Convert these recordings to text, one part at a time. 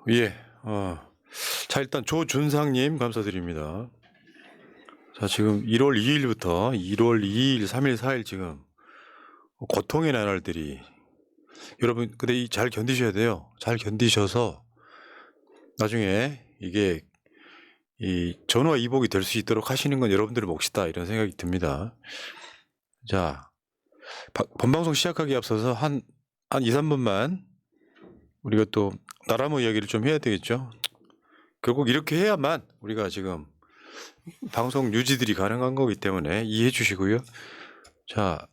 예. 자, 일단 조준상님 감사드립니다. 자, 지금 1월 2일부터 1월 2일, 3일, 4일 지금 고통의 나날들이 여러분 근데 잘 견디셔야 돼요. 잘 견디셔서 나중에 이게 이 전화 이복이 될 수 있도록 하시는 건 여러분들의 몫이다 이런 생각이 듭니다. 자, 본방송 시작하기에 앞서서 한 2, 3분만 우리가 또 나라모 이야기를 좀 해야 되겠죠. 결국 이렇게 해야만 우리가 지금 방송 유지들이 가능한 거기 때문에 이해해 주시고요. 자,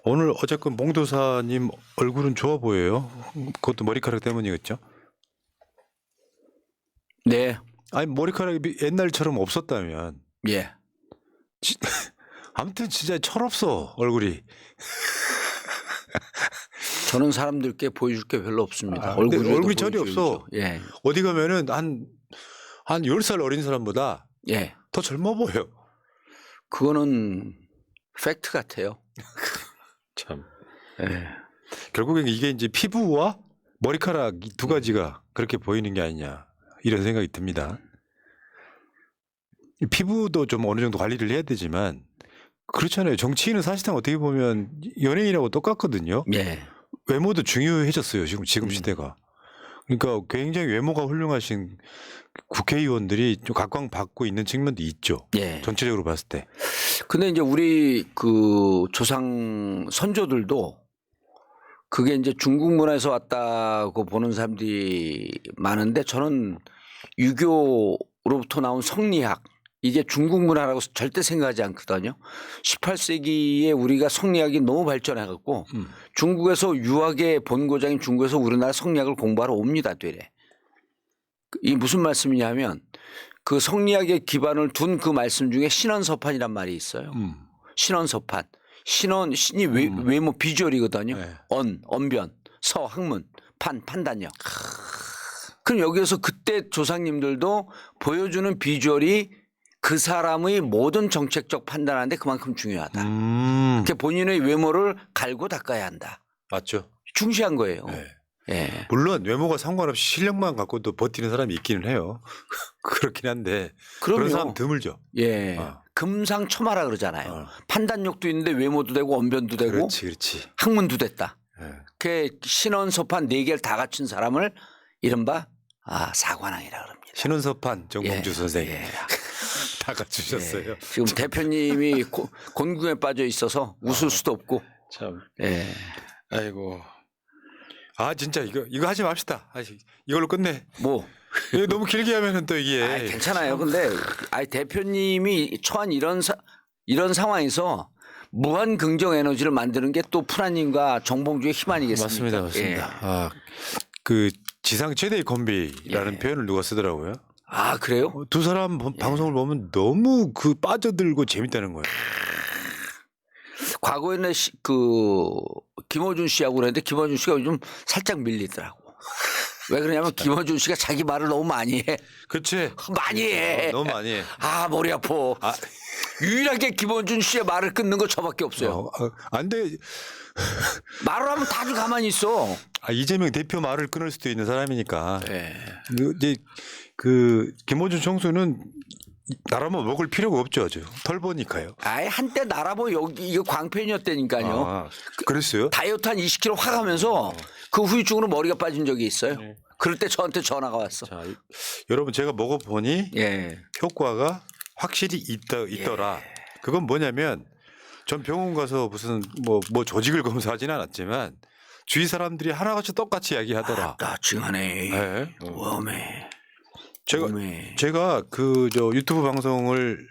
오늘 어쨌건 몽도사님 얼굴은 좋아 보여요. 그것도 머리카락 때문이겠죠? 네. 아니 머리카락이 옛날처럼 없었다면 예. 아무튼 진짜 철없어 얼굴이. 저는 사람들께 보여줄 게 별로 없습니다. 얼굴이 전혀 없어. 예. 어디 가면은 한 10살 어린 사람보다 예. 더 젊어 보여. 그거는 팩트 같아요. 참. 예. 결국엔 이게 이제 피부와 머리카락 이 두 가지가 그렇게 보이는 게 아니냐 이런 생각이 듭니다. 피부도 좀 어느 정도 관리를 해야 되지만 그렇잖아요. 정치인은 사실상 어떻게 보면 연예인하고 똑같거든요. 예. 외모도 중요해졌어요. 지금 시대가. 그러니까 굉장히 외모가 훌륭하신 국회의원들이 좀 각광받고 있는 측면도 있죠. 예. 전체적으로 봤을 때. 근데 이제 우리 그 조상 선조들도 그게 이제 중국 문화에서 왔다고 보는 사람들이 많은데 저는 유교로부터 나온 성리학 이게 중국 문화라고 절대 생각하지 않거든요. 18세기에 우리가 성리학이 너무 발전해 갖고 중국에서 유학의 본고장인 중국에서 우리나라 성리학을 공부하러 옵니다. 되레. 이 무슨 말씀이냐면 그 성리학의 기반을 둔 그 말씀 중에 신원서판이란 말이 있어요. 신원서판. 신이 외모 비주얼이거든요. 네. 언변, 서, 학문, 판단력. 그럼 여기에서 그때 조상님들도 보여주는 비주얼이 그 사람의 모든 정책적 판단하는데 그만큼 중요하다. 그러니까 본인의 외모를 갈고 닦아야 한다. 맞죠. 중시한 거예요. 네. 예. 물론 외모가 상관없이 실력만 갖고도 버티는 사람이 있기는 해요. 그렇긴 한데 그럼요. 그런 사람 드물죠. 예. 어. 금상첨화라 그러잖아요. 어. 판단력도 있는데 외모도 되고 언변도 되고 그렇지. 학문도 됐다. 네. 그 신원서판 4개를 다 갖춘 사람을 이른바 사관왕이라 그럽니다. 신원서판 정봉주 예. 선생님 예. 다 갖추셨어요. 예. 지금 대표님이 곤궁에 빠져 있어서 웃을 수도 없고. 참. 예. 아이고. 진짜 이거 하지 맙시다. 이걸로 끝내. 뭐. 이거 너무 길게 하면은 또 이게. 괜찮아요. 근데 대표님이 처한 이런 상황에서 무한 긍정 에너지를 만드는 게 또 프라님과 정봉주의 힘 아니겠습니까? 맞습니다. 예. 그 지상 최대의 콤비라는 예. 표현을 누가 쓰더라고요. 그래요? 두 사람 방송을 보면 너무 빠져들고 재밌다는 거예요. 과거에는 김어준 씨하고 그랬는데 김어준 씨가 요즘 살짝 밀리더라고. 왜 그러냐면 김어준 씨가 자기 말을 너무 많이 해. 그치? 많이 해. 너무 많이 해. 머리 아파. 유일하게 김어준 씨의 말을 끊는 거 저밖에 없어요. 안 돼. 말을 하면 다들 가만히 있어. 이재명 대표 말을 끊을 수도 있는 사람이니까. 예. 이제 김어준 총수는 나라만 먹을 필요가 없죠, 아주. 털보니까요. 한때 나라보 이거 광팬이었다니까요. 그랬어요? 다이어트 한 20kg 확 하면서 그 후유증으로 머리가 빠진 적이 있어요. 네. 그럴 때 저한테 전화가 왔어. 자, 여러분 제가 먹어보니 예. 효과가 확실히 있더라. 그건 뭐냐면 전 병원 가서 무슨 뭐 조직을 검사하진 않았지만 주위 사람들이 하나같이 똑같이 이야기하더라. 징하네. 네. 웜해. 제가 유튜브 방송을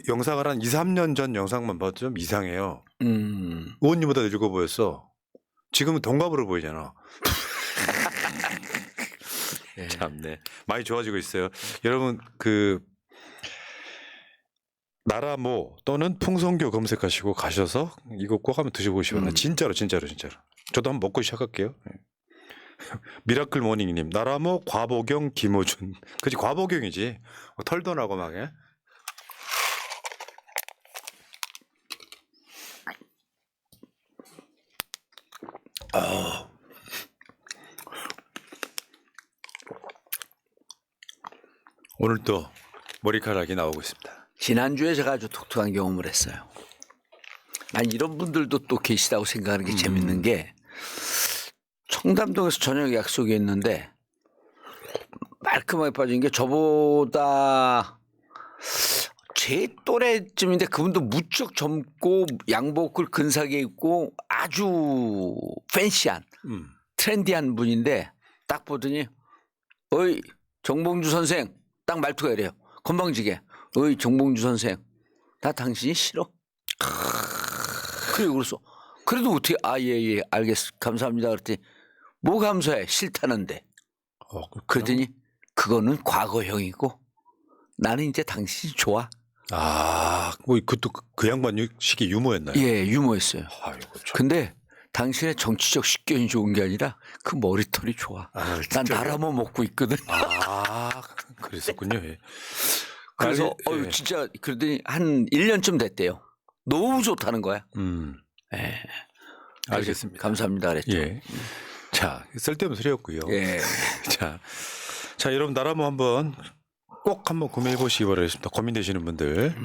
영상을 한 2, 3년 전 영상만 봐도 좀 이상해요. 의원님보다 늙어 보였어. 지금은 동갑으로 보이잖아. 예. 참네. 많이 좋아지고 있어요. 여러분 나라모 또는 풍성교 검색하시고 가셔서 이거 꼭 한번 드셔보시기 바랍니다. 진짜로. 저도 한번 먹고 시작할게요. 미라클 모닝님, 나라모 과보경 김호준. 그치, 과보경이지. 털도 나고 막 해. 오늘 또 머리카락이 나오고 있습니다. 지난주에 제가 아주 독특한 경험을 했어요. 난 이런 분들도 또 계시다고 생각하는 게 재밌는 게 청담동에서 저녁 약속이 있는데 말끔하게 빠진 게 저보다 제 또래쯤인데 그분도 무척 젊고 양복을 근사하게 입고 아주 팬시한 트렌디한 분인데 딱 보더니 어이 정봉주 선생 딱 말투가 이래요. 건방지게 어이 정봉주 선생 나 당신이 싫어. 그래 그래서 그래도 어떻게 예 알겠어 감사합니다 그랬더니 뭐 감사해 싫다는데 그랬더니 그거는 과거형이고 나는 이제 당신이 좋아. 뭐 그것도 그 양반 식이 유머였나요? 예 유머였어요. 아이고 참. 근데 당신의 정치적 식견이 좋은 게 아니라 그 머리털이 좋아. 난 나라모 먹고 있거든. 그랬었군요. 예. 그래서 예. 진짜 그러더니 한 1년쯤 됐대요. 너무 좋다는 거야. 예. 알겠습니다. 감사합니다 그랬죠. 예. 자, 쓸데없는 소리였고요. 예. 자, 여러분 나라모 꼭 한번 구매해 보시기 바라겠습니다. 고민되시는 분들.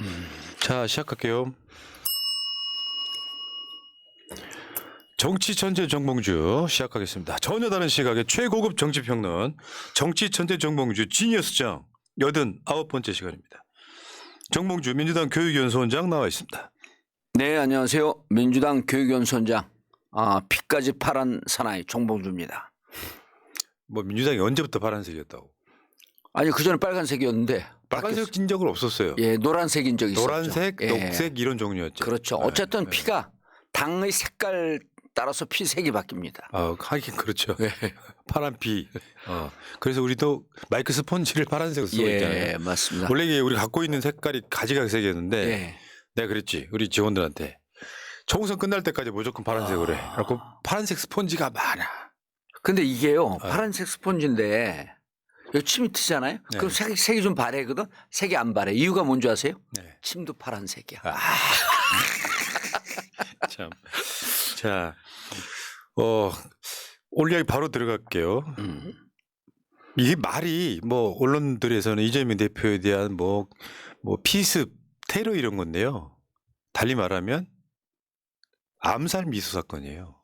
자, 시작할게요. 정치 천재 정봉주 시작하겠습니다. 전혀 다른 시각의 최고급 정치 평론 정치 천재 정봉주 지니어스장 89번째 시간입니다. 정봉주 민주당 교육연수원장 나와 있습니다. 네 안녕하세요. 민주당 교육연수원장 피까지 파란 사나이 정봉주입니다. 뭐 민주당이 언제부터 파란색이었다고? 아니 그전에 빨간색이었는데 빨간색 진 적은 없었어요. 예 노란색인 적이 있었죠. 노란색, 예. 녹색 이런 종류였죠. 그렇죠. 어쨌든 피가 당의 색깔 따라서 피색이 바뀝니다. 하긴 그렇죠. 예. 파란 피. 그래서 우리도 마이크 스폰지를 파란색으로 쓰고 있잖아요. 예 맞습니다. 원래 이게 우리 갖고 있는 색깔이 가지각색이었는데 예. 내가 그랬지. 우리 직원들한테 총선 끝날 때까지 무조건 파란색으로 해. 그래갖고 파란색 스폰지가 많아. 근데 이게요 파란색 스폰지인데 여기 침이 트잖아요. 네. 그럼 색이 좀 바래거든. 색이 안 바래. 이유가 뭔지 아세요? 네. 침도 파란색이야. 참. 자, 오늘 이야기 바로 들어갈게요. 이게 말이 뭐 언론들에서는 이재명 대표에 대한 뭐 피습, 테러 이런 건데요. 달리 말하면 암살 미수 사건이에요.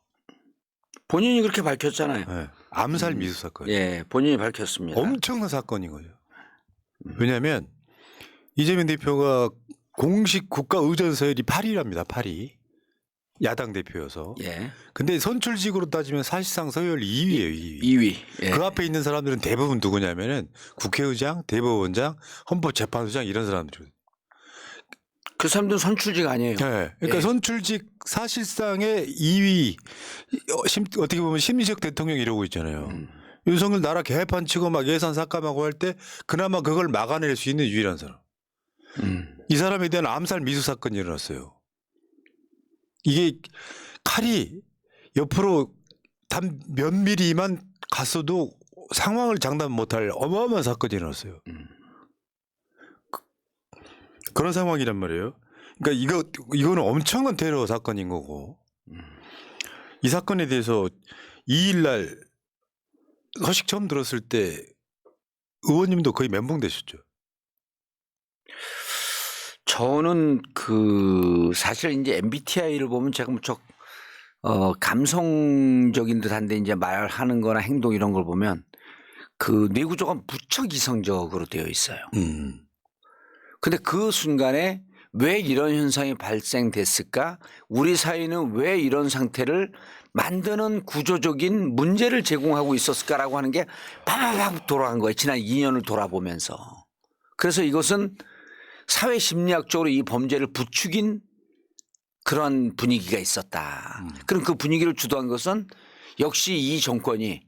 본인이 그렇게 밝혔잖아요. 네. 암살 미수 사건. 예, 본인이 밝혔습니다. 엄청난 사건인 거죠. 왜냐하면 이재명 대표가 공식 국가 의전 서열이 8위랍니다. 8위. 야당 대표여서. 예. 근데 선출직으로 따지면 사실상 서열 2위예요. 2위. 2위. 예. 그 앞에 있는 사람들은 대부분 누구냐면은 국회의장, 대법원장, 헌법재판소장 이런 사람들이거든요. 그 사람들은 선출직 아니에요. 네. 그러니까 예. 선출직 사실상의 2위 어떻게 보면 심리적 대통령 이러고 있잖아요. 윤석열 나라 개판 치고 막 예산 삭감하고 할 때 그나마 그걸 막아낼 수 있는 유일한 사람. 이 사람에 대한 암살 미수 사건이 일어났어요. 이게 칼이 옆으로 단 몇 미리만 갔어도 상황을 장담 못할 어마어마한 사건이 일어났어요. 그런 상황이란 말이에요. 그러니까 이거는 엄청난 테러 사건인 거고 이 사건에 대해서 2일 날 소식 처음 들었을 때 의원님도 거의 멘붕되셨죠. 저는 사실 이제 MBTI를 보면 제가 무척 감성적인 듯한데 이제 말하는 거나 행동 이런 걸 보면 그 뇌구조가 무척 이성적으로 되어 있어요. 근데 그 순간에 왜 이런 현상이 발생됐을까? 우리 사회는 왜 이런 상태를 만드는 구조적인 문제를 제공하고 있었을까라고 하는 게 팍팍 돌아간 거예요. 지난 2년을 돌아보면서. 그래서 이것은 사회 심리학적으로 이 범죄를 부추긴 그런 분위기가 있었다. 그럼 그 분위기를 주도한 것은 역시 이 정권이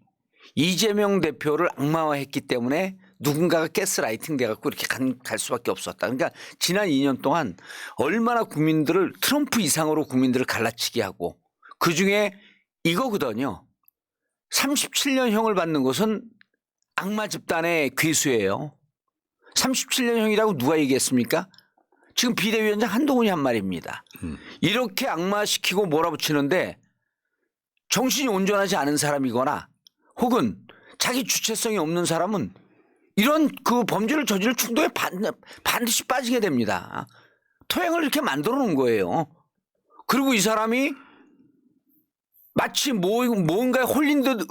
이재명 대표를 악마화했기 때문에 누군가가 가스라이팅 돼갖고 이렇게 갈 수밖에 없었다. 그러니까 지난 2년 동안 얼마나 국민들을 트럼프 이상으로 국민들을 갈라치게 하고 그중에 이거거든요. 37년형을 받는 것은 악마 집단의 괴수예요. 37년형이라고 누가 얘기했습니까? 지금 비대위원장 한동훈이 한 말입니다. 이렇게 악마시키고 몰아붙이는데 정신이 온전하지 않은 사람이거나 혹은 자기 주체성이 없는 사람은 이런 그 범죄를 저지를 충동에 반드시 빠지게 됩니다. 토행을 이렇게 만들어 놓은 거예요. 그리고 이 사람이 마치 뭔가에 홀린 듯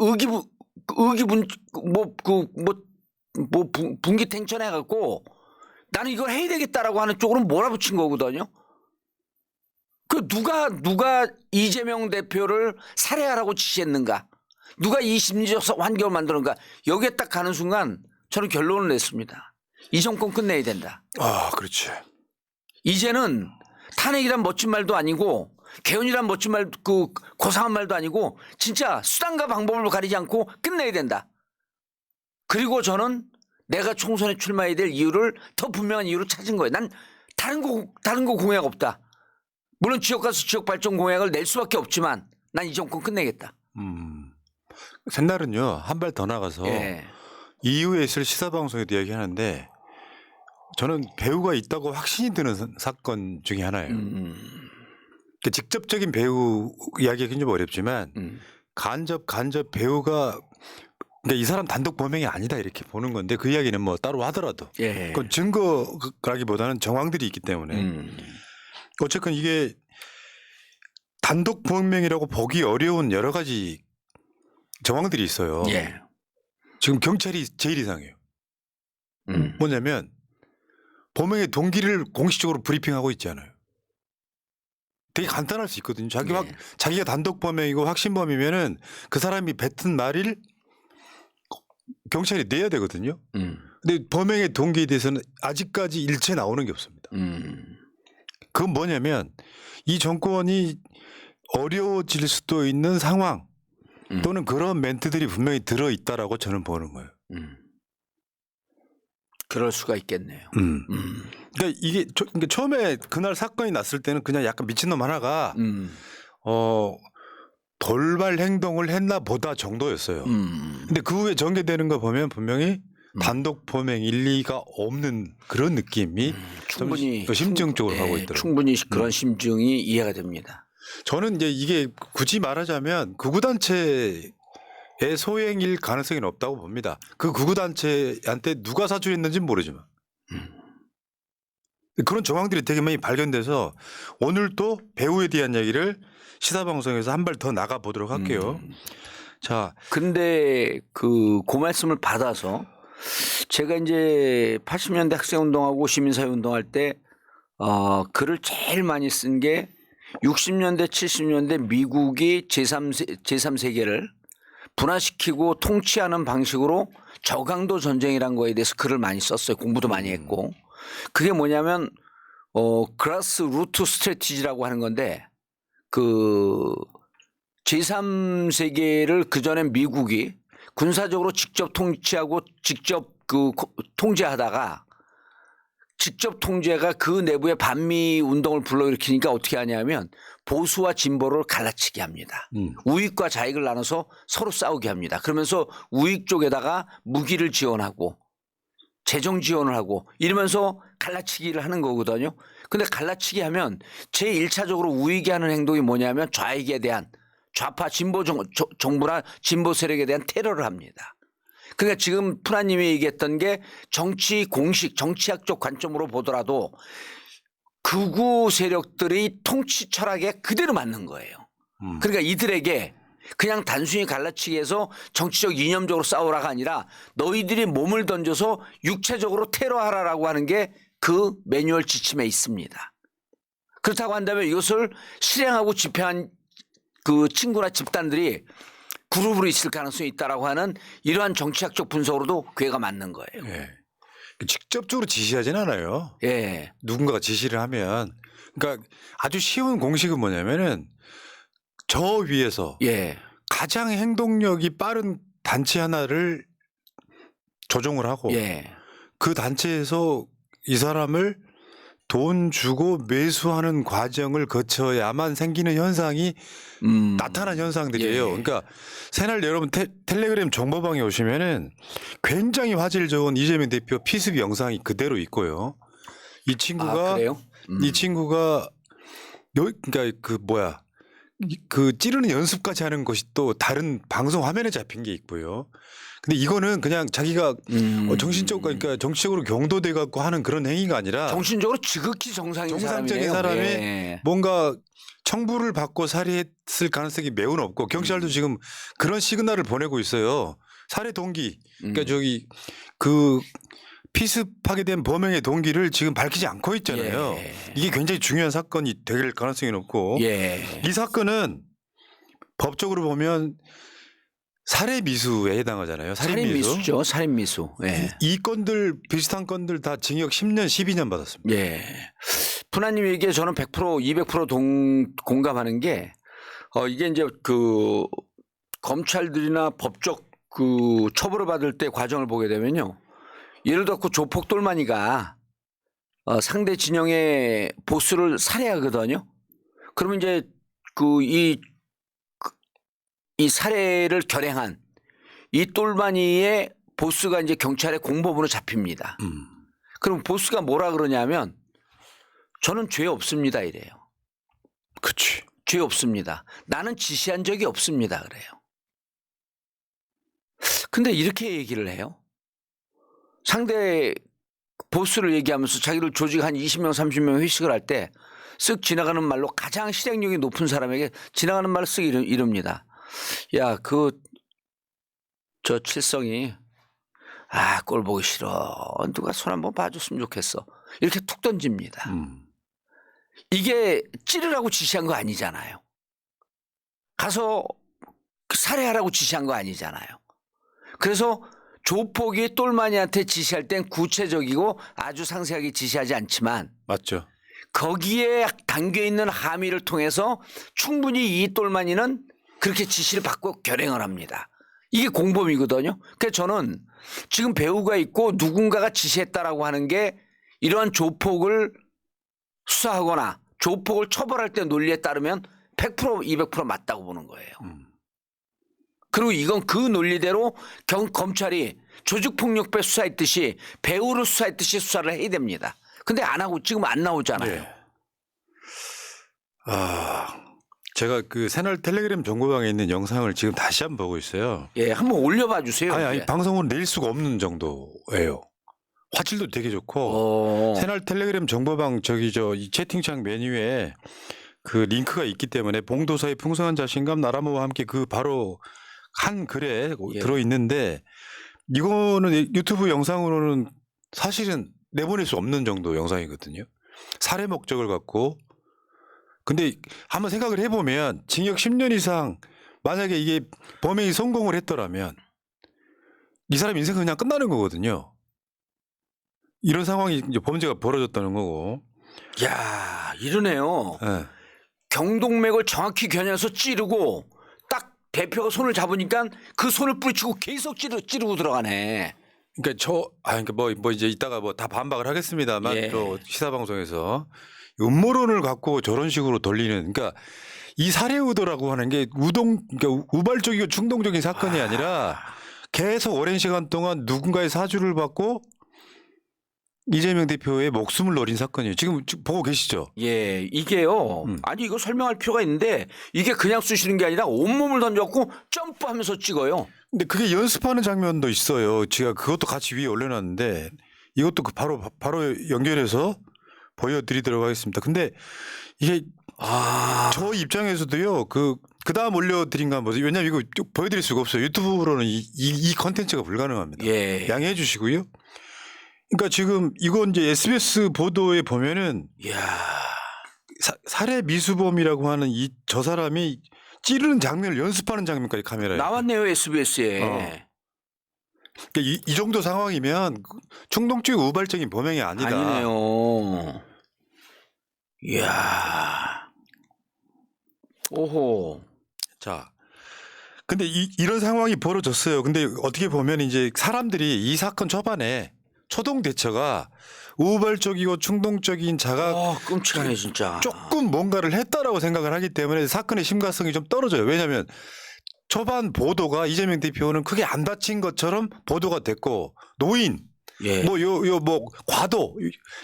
분기탱천해 갖고 나는 이걸 해야 되겠다라고 하는 쪽으로 몰아붙인 거거든요. 그 누가 이재명 대표를 살해하라고 지시했는가? 누가 이 심리적 환경을 만드는가? 여기에 딱 가는 순간 저는 결론을 냈습니다. 이 정권 끝내야 된다. 아, 그렇지. 이제는 탄핵이란 멋진 말도 아니고 개헌이란 멋진 말, 고상한 말도 아니고 진짜 수단과 방법을 가리지 않고 끝내야 된다. 그리고 저는 내가 총선에 출마해야 될 이유를 더 분명한 이유를 찾은 거예요. 난 다른 거 공약 없다. 물론 지역 가서 지역 발전 공약을 낼 수밖에 없지만 난 이 정권 끝내겠다. 새날은요 한 발 더 나가서 예. 이후에 있을 시사방송에도 이야기하는데 저는 배우가 있다고 확신이 드는 사건 중에 하나예요. 그러니까 직접적인 배우 이야기하기는 좀 어렵지만 간접 배우가 그러니까 이 사람 단독 범행이 아니다 이렇게 보는 건데 그 이야기는 뭐 따로 하더라도 예. 그건 증거라기보다는 정황들이 있기 때문에 어쨌건 이게 단독 범행이라고 보기 어려운 여러 가지 정황들이 있어요. 예. 지금 경찰이 제일 이상해요. 뭐냐면 범행의 동기를 공식적으로 브리핑하고 있지 않아요. 되게 간단할 수 있거든요. 자기가 단독 범행이고 확신범이면은 그 사람이 뱉은 말을 경찰이 내야 되거든요. 근데 범행의 동기에 대해서는 아직까지 일체 나오는 게 없습니다. 그건 뭐냐면 이 정권이 어려워질 수도 있는 상황 또는 그런 멘트들이 분명히 들어있다라고 저는 보는 거예요. 그럴 수가 있겠네요. 그러니까 이게 그러니까 처음에 그날 사건이 났을 때는 그냥 약간 미친놈 하나가 돌발 행동을 했나 보다 정도였어요. 근데 그 후에 전개되는 거 보면 분명히 단독 범행 일리가 없는 그런 느낌이 충분히 심증적으로 가고 있더라고요. 충분히 그런 심증이 이해가 됩니다. 저는 이제 이게 굳이 말하자면 극우단체의 소행일 가능성이 높다고 봅니다. 그 극우단체한테 누가 사주했는지는 모르지만 그런 정황들이 되게 많이 발견돼서 오늘 또 배우에 대한 이야기를 시사방송에서 한 발 더 나가 보도록 할게요. 자, 근데 그 말씀을 받아서 제가 이제 80년대 학생운동하고 시민사회운동할 때 글을 제일 많이 쓴 게 60년대 70년대 미국이 제3세계를 분화시키고 통치하는 방식으로 저강도 전쟁이란 거에 대해서 글을 많이 썼어요. 공부도 많이 했고. 그게 뭐냐면 그라스 루트 스트래티지라고 하는 건데 그 제3세계를 그전에 미국이 군사적으로 직접 통치하고 직접 통제하다가 직접 통제가 그 내부에 반미 운동을 불러일으키니까 어떻게 하냐면 보수와 진보를 갈라치게 합니다. 우익과 좌익을 나눠서 서로 싸우게 합니다. 그러면서 우익 쪽에다가 무기를 지원하고 재정 지원을 하고 이러면서 갈라치기를 하는 거거든요. 근데 갈라치기 하면 제1차적으로 우익이 하는 행동이 뭐냐면 좌익에 대한 좌파 진보 정부나 진보 세력에 대한 테러를 합니다. 그러니까 지금 푸나님이 얘기했던 게 정치 공식 정치학적 관점으로 보더라도 극우 세력들이 통치 철학에 그대로 맞는 거예요. 그러니까 이들에게 그냥 단순히 갈라치기해서 정치적 이념적으로 싸우라가 아니라 너희들이 몸을 던져서 육체적으로 테러하라라고 하는 게 그 매뉴얼 지침에 있습니다. 그렇다고 한다면 이것을 실행하고 집행한 그 친구나 집단들이 그룹으로 있을 가능성이 있다라고 하는 이러한 정치학적 분석으로도 괴가 맞는 거예요. 예. 직접적으로 지시하진 않아요. 예. 누군가가 지시를 하면 그러니까 아주 쉬운 공식은 뭐냐면은 저 위에서 예. 가장 행동력이 빠른 단체 하나를 조종을 하고 예. 그 단체에서 이 사람을 돈 주고 매수하는 과정을 거쳐야만 생기는 현상이 나타난 현상들이에요. 예. 그러니까 새날 여러분 텔레그램 정보방에 오시면은 굉장히 화제를 적은 이재명 대표 피습 영상이 그대로 있고요. 이 친구가 그래요? 이 친구가 그러니까 그 뭐야 그 찌르는 연습까지 하는 것이 또 다른 방송 화면에 잡힌 게 있고요. 근데 이거는 그냥 자기가 정신적 그러니까 정치적으로 경도돼 갖고 하는 그런 행위가 아니라 정신적으로 지극히 정상적인 정상적인 사람이 예. 뭔가 청부를 받고 살해했을 가능성이 매우 높고 경찰도 지금 그런 시그널을 보내고 있어요. 살해 동기 그러니까 저기 그 피습하게 된 범행의 동기를 지금 밝히지 않고 있잖아요. 예. 이게 굉장히 중요한 사건이 될 가능성이 높고 예. 이 사건은 법적으로 보면 살해 미수에 해당하잖아요. 살인 미수. 살인미수죠. 살인미수. 예. 이 건들 비슷한 건들 다 징역 10년, 12년 받았습니다. 예. 푸나님 얘기에 저는 100% 200% 공감하는 게 이게 이제 그 검찰들이나 법적 그 처벌을 받을 때 과정을 보게 되면요. 예를 들어 그 조폭돌만이가 상대 진영의 보스를 살해하거든요. 그러면 이제 이 살해를 결행한 이 똘마니의 보스가 이제 경찰의 공범으로 잡힙니다. 그럼 보스가 뭐라 그러냐면 저는 죄 없습니다 이래요. 그치. 죄 없습니다. 나는 지시한 적이 없습니다 그래요. 근데 이렇게 얘기를 해요. 상대 보스를 얘기하면서 자기를 조직 한 20명 30명 회식을 할 때 쓱 지나가는 말로 가장 실행력이 높은 사람에게 지나가는 말을 쓱 이럽니다. 야, 저 칠성이 꼴 보기 싫어. 누가 손 한번 봐줬으면 좋겠어. 이렇게 툭 던집니다. 이게 찌르라고 지시한 거 아니잖아요. 가서 살해하라고 지시한 거 아니잖아요. 그래서 조폭이 똘마니한테 지시할 땐 구체적이고 아주 상세하게 지시하지 않지만 맞죠. 거기에 담겨 있는 함의를 통해서 충분히 이 똘마니는 그렇게 지시를 받고 결행을 합니다. 이게 공범이거든요. 그래서 저는 지금 배우가 있고 누군가가 지시했다라고 하는 게 이러한 조폭을 수사하거나 조폭을 처벌할 때 논리에 따르면 100% 200% 맞다고 보는 거예요. 그리고 이건 그 논리대로 검찰이 조직폭력배 수사했듯이 배우를 수사했듯이 수사를 해야 됩니다. 근데 안 하고 지금 안 나오잖아요. 예. 제가 그 새날 텔레그램 정보방에 있는 영상을 지금 다시 한번 보고 있어요. 예, 한번 올려봐 주세요. 아니 이제. 방송은 낼 수가 없는 정도예요. 화질도 되게 좋고 새날 텔레그램 정보방 이 채팅창 메뉴에 그 링크가 있기 때문에 봉도사의 풍성한 자신감 나라모와 함께 그 바로 한 글에 예. 들어 있는데 이거는 유튜브 영상으로는 사실은 내보낼 수 없는 정도 영상이거든요. 살해 목적을 갖고 근데 한번 생각을 해보면 징역 10년 이상 만약에 이게 범행이 성공을 했더라면 이 사람 인생은 그냥 끝나는 거거든요. 이런 상황이 이제 범죄가 벌어졌다는 거고. 야, 이러네요. 예. 경동맥을 정확히 겨냥해서 찌르고 딱 대표가 손을 잡으니까 그 손을 뿌리치고 계속 찌르고 들어가네. 그러니까 그러니까 뭐 이제 이따가 뭐 다 반박을 하겠습니다만 예. 또 시사 방송에서 음모론을 갖고 저런 식으로 돌리는 그러니까 이 살해 의도라고 하는 게 그러니까 우발적이고 충동적인 사건이 아니라 계속 오랜 시간 동안 누군가의 사주를 받고 이재명 대표의 목숨을 노린 사건이에요. 지금 보고 계시죠? 예, 이게요. 아니 이거 설명할 필요가 있는데 이게 그냥 쑤시는 게 아니라 온몸을 던져갖고 점프하면서 찍어요. 근데 그게 연습하는 장면도 있어요. 제가 그것도 같이 위에 올려놨는데 이것도 바로 연결해서 보여드리도록 하겠습니다. 근데 이게 저 입장에서도요. 그 다음 올려드린 거 한번 보세요. 왜냐하면 이거 쭉 보여드릴 수가 없어요. 유튜브로는 이 컨텐츠가 불가능합니다. 예. 양해해 주시고요. 그러니까 지금 이건 이제 SBS 보도에 보면은 이야. 살해 미수범이라고 하는 저 사람이 찌르는 장면을 연습하는 장면까지 카메라에 나왔네요 SBS에. 그러니까 이 정도 상황이면 충동적이고 우발적인 범행이 아니다. 아니네요. 이야. 오호. 자, 근데 이런 상황이 벌어졌어요. 근데 어떻게 보면 이제 사람들이 이 사건 초반에 초동 대처가 우발적이고 충동적인 자가 끔찍하네 진짜. 조금 뭔가를 했다라고 생각을 하기 때문에 사건의 심각성이 좀 떨어져요. 왜냐하면 초반 보도가 이재명 대표는 크게 안 다친 것처럼 보도가 됐고 노인 예. 뭐 과도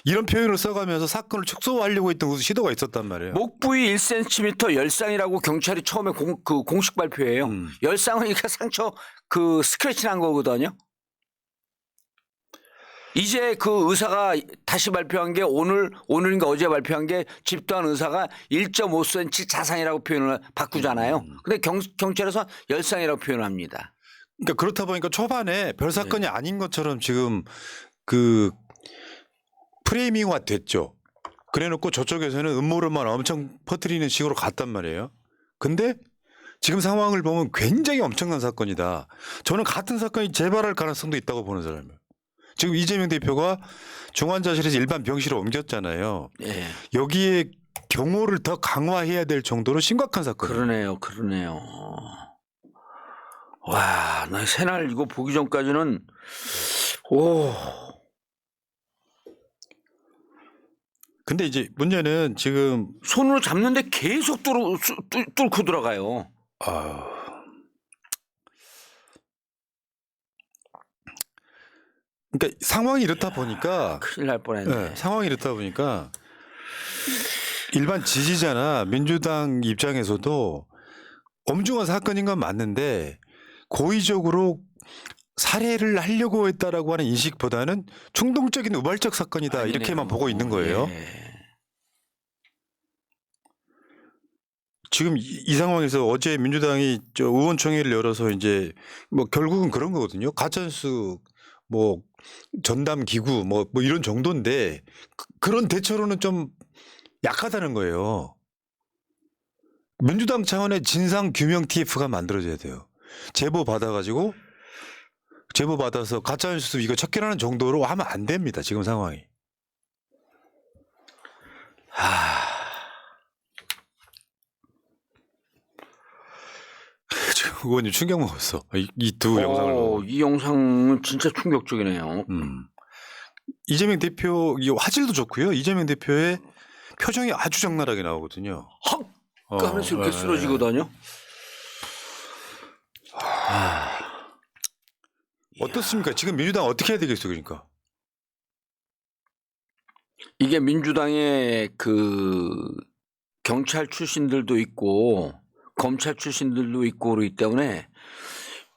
이런 표현을 써가면서 사건을 축소하려고 했던 그 시도가 있었단 말이에요. 목 부위 1cm 열상이라고 경찰이 처음에 공식 발표해요. 열상은 그러니까 상처 스크래치 난 거거든요. 이제 그 의사가 다시 발표한 게 오늘인가 어제 발표한 게 집도한 의사가 1.5cm 자상이라고 표현을 바꾸잖아요. 근데 경찰에서 열상이라고 표현합니다. 그러니까 그렇다 보니까 초반에 별 사건이 아닌 것처럼 지금 그 프레이밍화 됐죠. 그래놓고 저쪽에서는 음모론만 엄청 퍼뜨리는 식으로 갔단 말이에요. 근데 지금 상황을 보면 굉장히 엄청난 사건이다. 저는 같은 사건이 재발할 가능성도 있다고 보는 사람이에요. 지금 이재명 대표가 중환자실에서 일반 병실로 옮겼잖아요. 예. 여기에 경호를 더 강화해야 될 정도로 심각한 사건이에요. 그러네요. 와, 나 새날 이거 보기 전까지는 근데 이제 문제는 지금 손으로 잡는데 계속 뚫고 들어가요. 그러니까 상황이 이렇다 보니까 큰일 날 뻔했네. 네, 상황이 이렇다 보니까 일반 지지자나 민주당 입장에서도 엄중한 사건인 건 맞는데 고의적으로 살해를 하려고 했다라고 하는 인식보다는 충동적인 우발적 사건이다 아니네요. 이렇게만 보고 있는 거예요. 예. 지금 이 상황에서 어제 민주당이 의원총회를 열어서 이제 뭐 결국은 그런 거거든요. 가짜뉴스 뭐 전담 기구 뭐 이런 정도인데 그런 대처로는 좀 약하다는 거예요. 민주당 차원의 진상 규명 TF가 만들어져야 돼요. 제보 받아가지고 제보 받아서 가짜뉴스 이거 척결하는 정도로 하면 안 됩니다. 지금 상황이. 지금 의원님 충격 먹었어. 이 두 영상을 보고. 이 영상은 진짜 충격적이네요. 이재명 대표 이 화질도 좋고요. 이재명 대표의 표정이 아주 적나라하게 나오거든요. 헉 하면서 이렇게 쓰러지거든요. 어떻습니까? 지금 민주당 어떻게 해야 되겠어요, 그러니까? 이게 민주당의 경찰 출신들도 있고 검찰 출신들도 있고 그렇기 때문에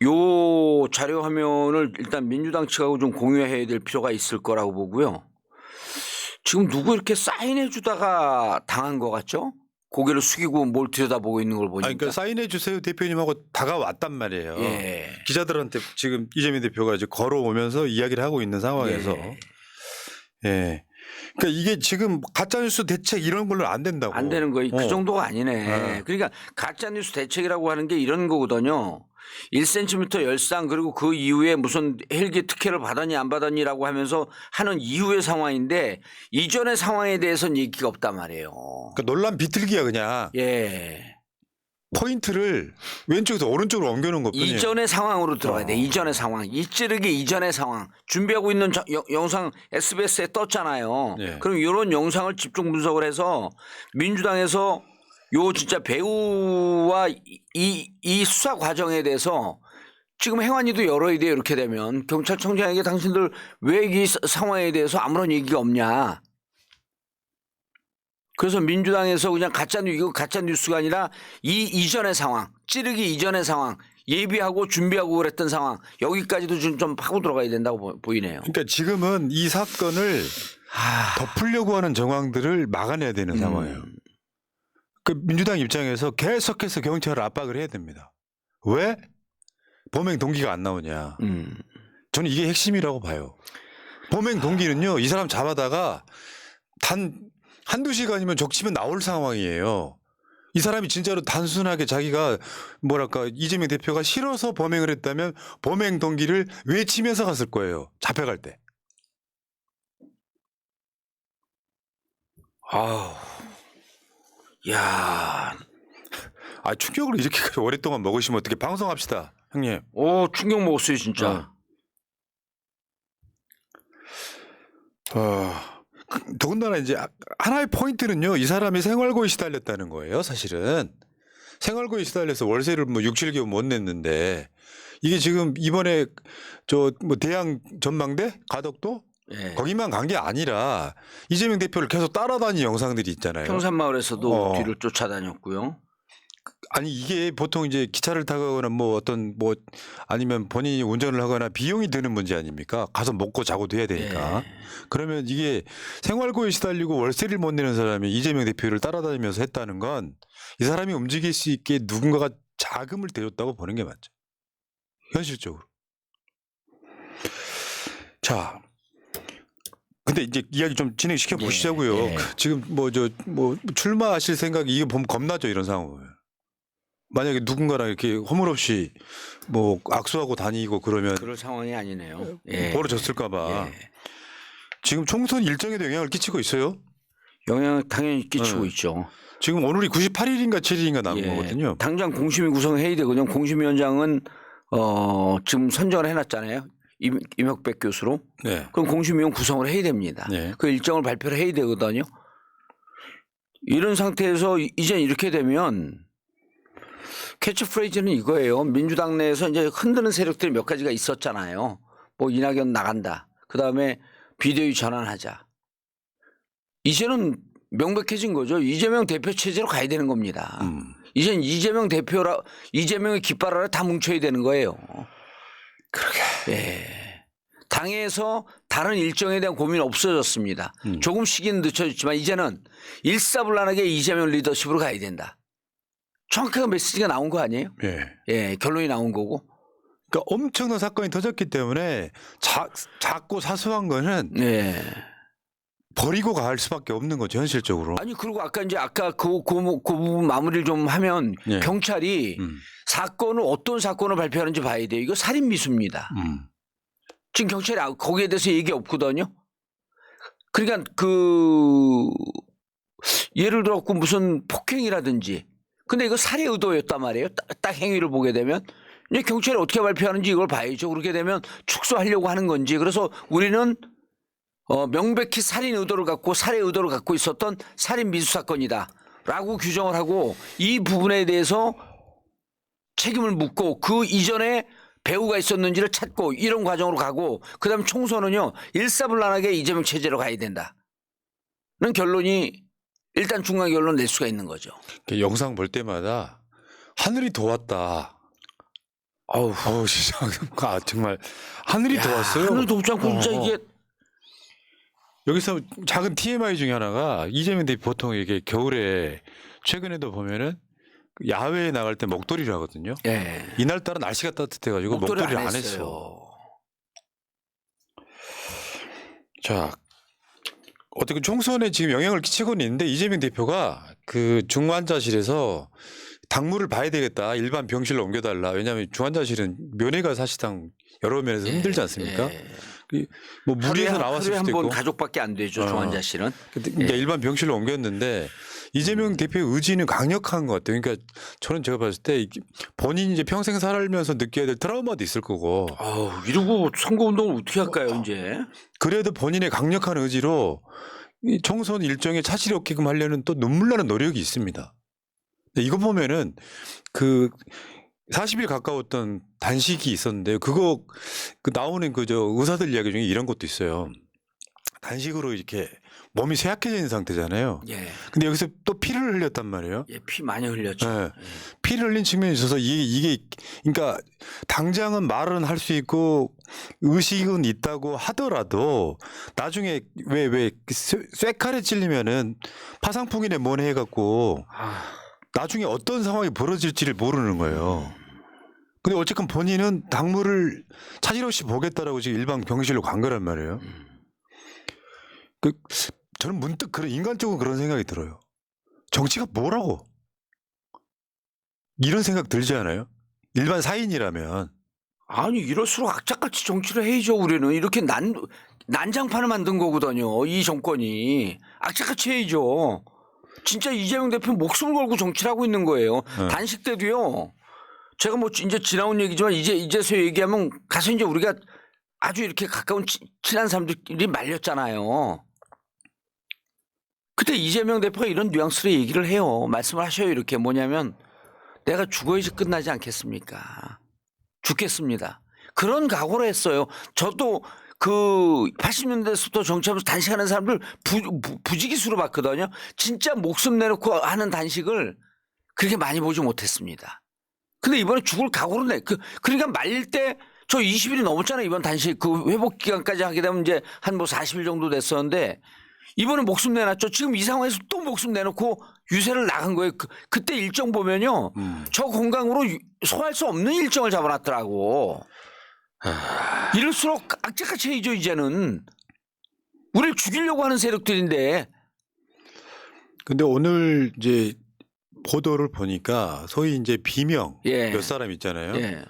요 자료 화면을 일단 민주당 측하고 좀 공유해야 될 필요가 있을 거라고 보고요. 지금 누구 이렇게 사인해 주다가 당한 것 같죠? 고개를 숙이고 뭘 들여다보고 있는 걸 보니까. 그러니까 사인해 주세요 대표님하고 다가왔단 말이에요. 예. 기자들한테 지금 이재명 대표가 이제 걸어오면서 이야기를 하고 있는 상황에서. 예. 그러니까 이게 지금 가짜뉴스 대책 이런 걸로 안 된다고. 안 되는 거예요. 그 정도가 아니네. 그러니까 가짜뉴스 대책이라고 하는 게 이런 거거든요. 1cm 열상 그리고 그 이후에 무슨 헬기 특혜를 받았니 안 받았니라고 하면서 하는 이후의 상황인데 이전의 상황에 대해서는 얘기가 없단 말이에요. 그러니까 논란 비틀기야 그냥. 예. 포인트를 왼쪽에서 오른쪽으로 옮겨놓은 것뿐이에요. 이전의 상황으로 들어가야 돼. 이전의 상황. 이찌르기 이전의 상황. 준비하고 있는 영상 SBS에 떴잖아요. 예. 그럼 이런 영상을 집중 분석을 해서 민주당에서 요 진짜 배우와 이 수사 과정에 대해서 지금 행안위도 열어야 돼요. 이렇게 되면 경찰청장에게 당신들 왜 이 상황에 대해서 아무런 얘기가 없냐. 그래서 민주당에서 그냥 이거 가짜 뉴스가 아니라 이전의 상황, 찌르기 이전의 상황, 예비하고 준비하고 그랬던 상황 여기까지도 좀 파고 들어가야 된다고 보이네요. 그러니까 지금은 이 사건을 덮으려고 하는 정황들을 막아내야 되는 상황이에요. 그 민주당 입장에서 계속해서 경찰을 압박을 해야 됩니다. 왜? 범행 동기가 안 나오냐. 저는 이게 핵심이라고 봐요. 범행 동기는요. 이 사람 잡아다가 한두 시간이면 적치면 나올 상황이에요. 이 사람이 진짜로 단순하게 자기가 뭐랄까 이재명 대표가 싫어서 범행을 했다면 범행 동기를 외치면서 갔을 거예요. 잡혀갈 때. 야, 충격을 이렇게까지 오랫동안 먹으시면 어떻게 방송합시다, 형님. 충격 먹었어요 진짜. 더군다나 이제 하나의 포인트는요, 이 사람이 생활고에 시달렸다는 거예요, 사실은. 생활고에 시달려서 월세를 뭐 6, 7개월 못 냈는데 이게 지금 이번에 저 뭐 대양 전망대 가덕도 예. 거기만 간 게 아니라 이재명 대표를 계속 따라다니는 영상들이 있잖아요. 평산마을에서도 어. 뒤를 쫓아다녔고요. 아니 이게 보통 이제 기차를 타거나 뭐 어떤 뭐 아니면 본인이 운전을 하거나 비용이 드는 문제 아닙니까? 가서 먹고 자고도 해야 되니까. 예. 그러면 이게 생활고에 시달리고 월세를 못 내는 사람이 이재명 대표를 따라다니면서 했다는 건 이 사람이 움직일 수 있게 누군가가 자금을 대줬다고 보는 게 맞죠. 현실적으로. 자. 근데 이제 이야기 좀 진행시켜 보시자고요. 예, 예. 지금 뭐 출마하실 생각이 이게 보면 겁나죠, 이런 상황을. 만약에 누군가랑 이렇게 허물없이 뭐 악수하고 다니고 그러면 그럴 상황이 아니네요. 예. 벌어졌을까 봐. 예. 지금 총선 일정에도 영향을 끼치고 있어요. 영향 당연히 끼치고 네. 있죠. 지금 오늘이 98일인가 7일인가 남은 예. 거거든요. 당장 공심위 구성회의 되거든요. 공심위원장은 지금 선정을 해놨잖아요. 임혁백 교수로. 네. 그럼 공심위원 구성을 해야 됩니다. 네. 그 일정을 발표를 해야 되거든요. 이런 상태에서 이제 이렇게 되면 캐치프레이즈는 이거예요. 민주당 내에서 이제 흔드는 세력들이 몇 가지가 있었잖아요. 뭐 이낙연 나간다. 그다음에 비대위 전환하자. 이제는 명백해진 거죠. 이재명 대표 체제로 가야 되는 겁니다. 이제는 이재명의 깃발 아래 다 뭉쳐야 되는 거예요. 그러게. 예. 당에서 다른 일정에 대한 고민이 없어졌습니다. 조금 시기는 늦춰졌지만 이제는 일사불란하게 이재명 리더십으로 가야 된다. 정확하게 메시지가 나온 거 아니에요? 예. 예, 결론이 나온 거고. 그러니까 엄청난 사건이 터졌기 때문에 작고 사소한 거는 예. 버리고 갈 수밖에 없는 거죠, 현실적으로. 아니 그리고 아까 그 부분 마무리를 좀 하면 예. 경찰이 사건을 어떤 사건을 발표하는지 봐야 돼요. 이거 살인 미수입니다. 지금 경찰이 거기에 대해서 얘기 없거든요. 그러니까 예를 들어 무슨 폭행이라든지 근데 이거 살해 의도였단 말이에요. 딱 행위를 보게 되면 이제 경찰이 어떻게 발표하는지 이걸 봐야죠. 그렇게 되면 축소하려고 하는 건지. 그래서 우리는 명백히 살인 의도를 갖고 살해 의도를 갖고 있었던 살인 미수 사건이다라고 규정을 하고 이 부분에 대해서 책임을 묻고 그 이전에 배후가 있었는지를 찾고 이런 과정으로 가고 그다음 총선은요 일사불란하게 이재명 체제로 가야 된다는 결론이 일단 중간 결론 낼 수가 있는 거죠. 영상 볼 때마다 하늘이 도왔다. 어우 진짜 정말 하늘이 도왔어요. 하늘 돕지 않고 진짜 이게 여기서 작은 TMI 중에 하나가 이재명 대표 보통 이게 겨울에 최근에도 보면은 야외에 나갈 때 목도리를 하거든요. 예. 이날따라 날씨가 따뜻해가지고 목도리를 안 했어요. 했어. 자, 어떻게 총선에 지금 영향을 끼치고는 있는데 이재명 대표가 그 중환자실에서 당무를 봐야 되겠다. 일반 병실로 옮겨달라. 왜냐하면 중환자실은 면회가 사실상 여러 면에서 힘들지 않습니까? 뭐 무리해서 나왔을 하루에 수도 한 번 있고. 가족밖에 안 되죠. 중환자실은. 그러니까 일반 병실로 옮겼는데 이재명 대표의 의지는 강력한 것 같아요. 그러니까 저는 제가 봤을 때 본인이 이제 평생 살면서 느껴야 될 트라우마도 있을 거고. 이러고 선거운동을 어떻게 할까요 이제? 그래도 본인의 강력한 의지로 이 총선 일정에 차질이 없게끔 하려는 또 눈물 나는 노력이 있습니다. 근데 이거 보면은 그 40일 가까웠던 단식이 있었는데요. 그거 나오는 의사들 이야기 중에 이런 것도 있어요. 단식으로 이렇게 몸이 쇠약해져 있는 상태잖아요. 예. 근데 여기서 또 피를 흘렸단 말이에요. 예, 피 많이 흘렸죠. 네. 피를 흘린 측면이 있어서 이게 그러니까 당장은 말은 할 수 있고 의식은 있다고 하더라도 나중에 왜 쇠칼에 찔리면은 파상풍이네 뭐네 해갖고 나중에 어떤 상황이 벌어질지를 모르는 거예요. 근데 어쨌든 본인은 당무를 차질 없이 보겠다라고 지금 일반 병실로 간 거란 말이에요. 저는 문득 인간적으로 그런 생각이 들어요. 정치가 뭐라고? 이런 생각 들지 않아요? 일반 사인이라면. 아니 이럴수록 악착같이 정치를 해야죠. 우리는 이렇게 난장판을 만든 거거든요. 이 정권이 악착같이 해야죠. 진짜 이재명 대표 목숨을 걸고 정치를 하고 있는 거예요. 단식 때도요. 제가 뭐 이제 지나온 얘기지만 이제서 얘기하면 가서 이제 우리가 아주 이렇게 가까운 친한 사람들이 말렸잖아요. 그때 이재명 대표가 이런 뉘앙스로 얘기를 해요. 말씀을 하셔요. 이렇게 뭐냐면 내가 죽어야지 끝나지 않겠습니까? 죽겠습니다. 그런 각오를 했어요. 저도 그 80년대부터 정치하면서 단식하는 사람들 부지기수로 봤거든요. 진짜 목숨 내놓고 하는 단식을 그렇게 많이 보지 못했습니다. 근데 이번에 죽을 각오를 내. 그러니까 말릴 때 저 20일이 넘었잖아요. 이번 단식 그 회복 기간까지 하게 되면 이제 한 뭐 40일 정도 됐었는데 이번에 목숨 내놨죠. 지금 이 상황에서 또 목숨 내놓고 유세를 나간 거예요. 그때 일정 보면요. 저 건강으로 소화할 수 없는 일정을 잡아놨더라고. 이럴수록 악재같이 해야죠. 이제는. 우리를 죽이려고 하는 세력들인데. 근데 오늘 이제 보도를 보니까 소위 이제 비명 예. 몇 사람 있잖아요. 예.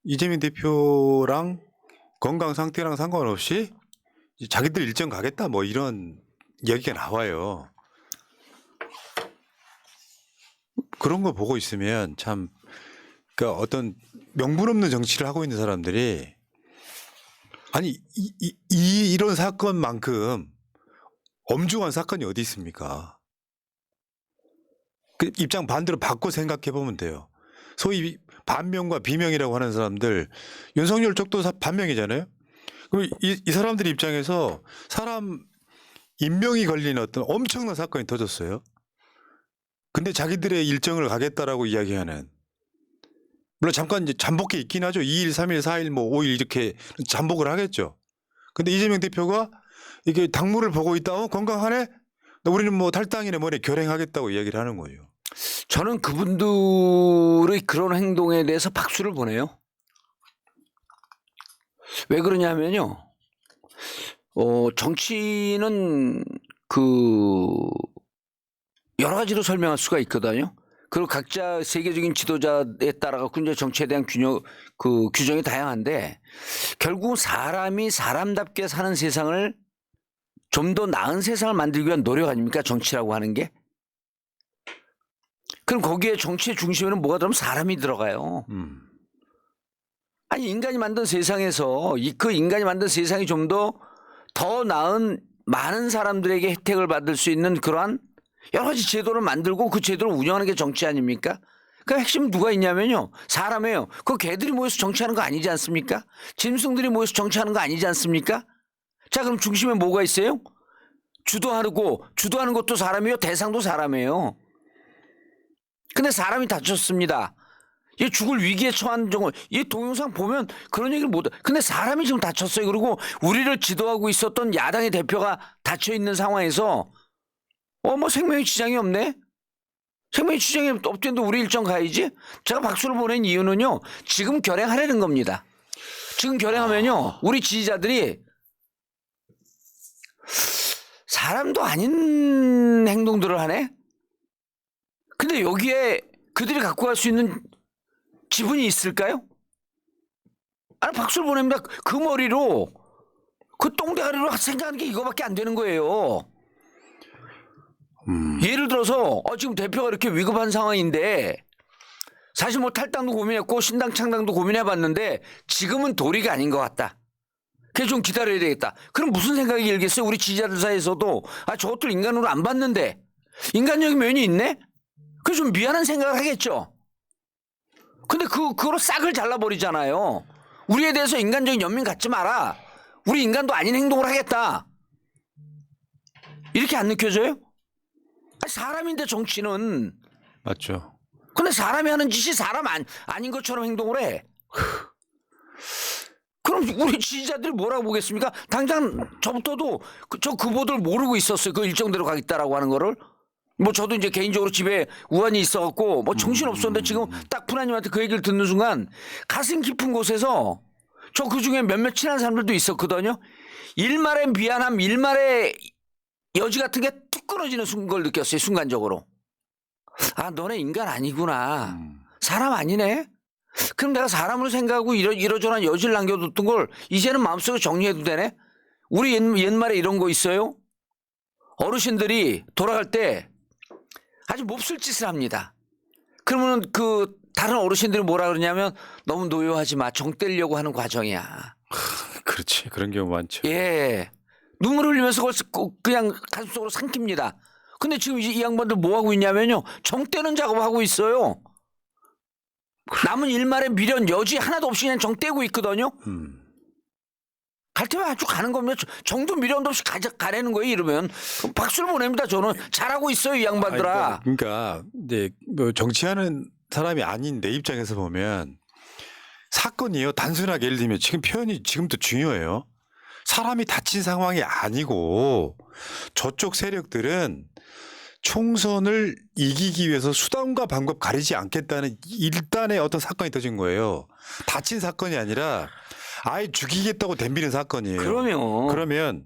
이재명 대표랑 건강 상태랑 상관없이 자기들 일정 가겠다 뭐 이런 이야기가 나와요. 그런 거 보고 있으면 참 그러니까 어떤 명분 없는 정치를 하고 있는 사람들이 아니 이런 사건만큼 엄중한 사건이 어디 있습니까? 그 입장 반대로 바꿔 생각해 보면 돼요. 소위 반명과 비명이라고 하는 사람들 윤석열 쪽도 반명이잖아요. 그럼 이 사람들 입장에서 사람 인명이 걸린 어떤 엄청난 사건이 터졌어요. 근데 자기들의 일정을 가겠다라고 이야기하는 물론 잠깐 이제 잠복해 있긴 하죠. 2일, 3일, 4일, 뭐 5일 이렇게 잠복을 하겠죠. 근데 이재명 대표가 이게 당무를 보고 있다. 건강하네? 우리는 뭐 탈당이네 뭐네 결행하겠다고 이야기를 하는 거예요. 저는 그분들의 그런 행동에 대해서 박수를 보내요. 왜 그러냐면요. 정치는 여러 가지로 설명할 수가 있거든요. 그리고 각자 세계적인 지도자에 따라 갖고 이제 정치에 대한 규정이 다양한데 결국 사람이 사람답게 사는 세상을 좀 더 나은 세상을 만들기 위한 노력 아닙니까? 정치라고 하는 게. 그럼 거기에 정치의 중심에는 뭐가 들어가면 사람이 들어가요. 아니 인간이 만든 세상에서 그 인간이 만든 세상이 좀 더 나은 많은 사람들에게 혜택을 받을 수 있는 그러한 여러 가지 제도를 만들고 그 제도를 운영하는 게 정치 아닙니까? 그 핵심 누가 있냐면요. 사람이에요. 그 개들이 모여서 정치하는 거 아니지 않습니까? 짐승들이 모여서 정치하는 거 아니지 않습니까? 자 그럼 중심에 뭐가 있어요? 주도하는 것도 사람이요. 대상도 사람이에요. 근데 사람이 다쳤습니다. 얘 죽을 위기에 처한 경우, 이 동영상 보면 그런 얘기를 못 해. 근데 사람이 지금 다쳤어요. 그리고 우리를 지도하고 있었던 야당의 대표가 다쳐 있는 상황에서 뭐 생명의 지장이 없네? 생명의 지장이 없는데 우리 일정 가야지? 제가 박수를 보낸 이유는요. 지금 결행하려는 겁니다. 지금 결행하면요. 우리 지지자들이 사람도 아닌 행동들을 하네? 근데 여기에 그들이 갖고 갈 수 있는 지분이 있을까요? 아니 박수를 보냅니다. 그 머리로 그 똥대가리로 생각하는 게 이거밖에 안 되는 거예요. 예를 들어서 지금 대표가 이렇게 위급한 상황인데 사실 뭐 탈당도 고민했고 신당 창당도 고민해봤는데 지금은 도리가 아닌 것 같다. 그래서 좀 기다려야 되겠다. 그럼 무슨 생각이 일겠어요? 우리 지지자들 사이에서도 저것들 인간으로 안 봤는데 인간적인 면이 있네? 그래서 좀 미안한 생각을 하겠죠. 근데 그거로 싹을 잘라버리잖아요. 우리에 대해서 인간적인 연민 갖지 마라. 우리 인간도 아닌 행동을 하겠다. 이렇게 안 느껴져요? 사람인데 정치는. 맞죠. 근데 사람이 하는 짓이 사람 아닌 것처럼 행동을 해. 그럼 우리 지지자들이 뭐라고 보겠습니까? 당장 저부터도 그 보도를 모르고 있었어요. 그 일정대로 가겠다라고 하는 거를. 뭐 저도 이제 개인적으로 집에 우환이 있어갖고 뭐 정신 없었는데 지금 딱 푸나님한테 그 얘기를 듣는 순간 가슴 깊은 곳에서 저 그 중에 몇몇 친한 사람들도 있었거든요. 일말의 미안함, 일말의 여지 같은 게 툭 끊어지는 걸 느꼈어요. 순간적으로. 너네 인간 아니구나. 사람 아니네. 그럼 내가 사람으로 생각하고 이러저러한 여지를 남겨뒀던 걸 이제는 마음속에 정리해도 되네. 우리 옛말에 이런 거 있어요. 어르신들이 돌아갈 때 아주 몹쓸 짓을 합니다. 그러면 그 다른 어르신들이 뭐라 그러냐면 너무 노여하지 마. 정 떼려고 하는 과정이야. 그렇지. 그런 경우 많죠. 예. 눈물 흘리면서 그냥 가슴속으로 삼킵니다. 근데 지금 이 양반들 뭐 하고 있냐면요. 정 떼는 작업을 하고 있어요. 남은 일말의 미련 여지 하나도 없이 그냥 정 떼고 있거든요. 갈 때면 아주 가는 겁니다. 정도 미련도 없이 가라는 거예요. 이러면 박수를 보냅니다. 저는 잘하고 있어요, 이 양반들아. 그러니까 이제 뭐 정치하는 사람이 아닌 내 입장에서 보면 사건이요. 단순하게 예를 들면 지금 표현이 지금도 중요해요. 사람이 다친 상황이 아니고 저쪽 세력들은 총선을 이기기 위해서 수단과 방법 가리지 않겠다는 일단의 어떤 사건이 터진 거예요. 다친 사건이 아니라 아예 죽이겠다고 덤비는 사건이에요. 그러면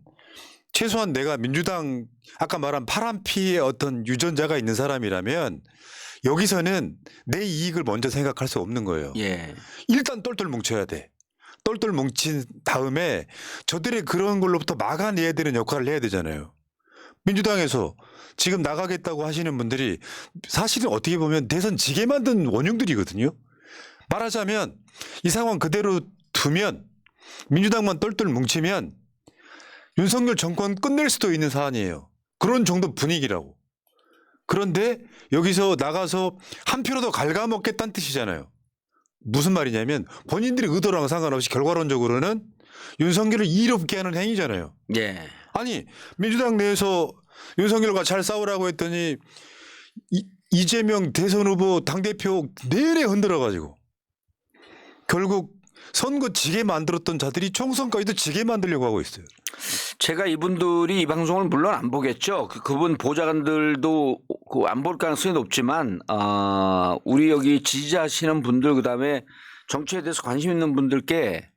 최소한 내가 민주당 아까 말한 파란피의 어떤 유전자가 있는 사람이라면 여기서는 내 이익을 먼저 생각할 수 없는 거예요. 예. 일단 똘똘 뭉쳐야 돼. 똘똘 뭉친 다음에 저들의 그런 걸로부터 막아내야 되는 역할을 해야 되잖아요. 민주당에서 지금 나가겠다고 하시는 분들이 사실은 어떻게 보면 대선 지게 만든 원흉들이거든요. 말하자면 이 상황 그대로 두면 민주당만 똘똘 뭉치면 윤석열 정권 끝낼 수도 있는 사안이에요. 그런 정도 분위기라고. 그런데 여기서 나가서 한 표로 더 갉아먹겠다는 뜻이잖아요. 무슨 말이냐면 본인들의 의도랑 상관없이 결과론적으로는 윤석열을 이롭게 하는 행위잖아요. 예. 아니 민주당 내에서 윤석열과 잘 싸우라고 했더니 이재명 대선 후보 당대표 내내 흔들어가지고 결국 선거 지게 만들었던 자들이 총선까지도 지게 만들려고 하고 있어요. 제가 이분들이 이 방송을 물론 안 보겠죠. 그분 보좌관들도 안 볼 가능성이 높지만 우리 여기 지지하시는 분들 그다음에 정치에 대해서 관심 있는 분들께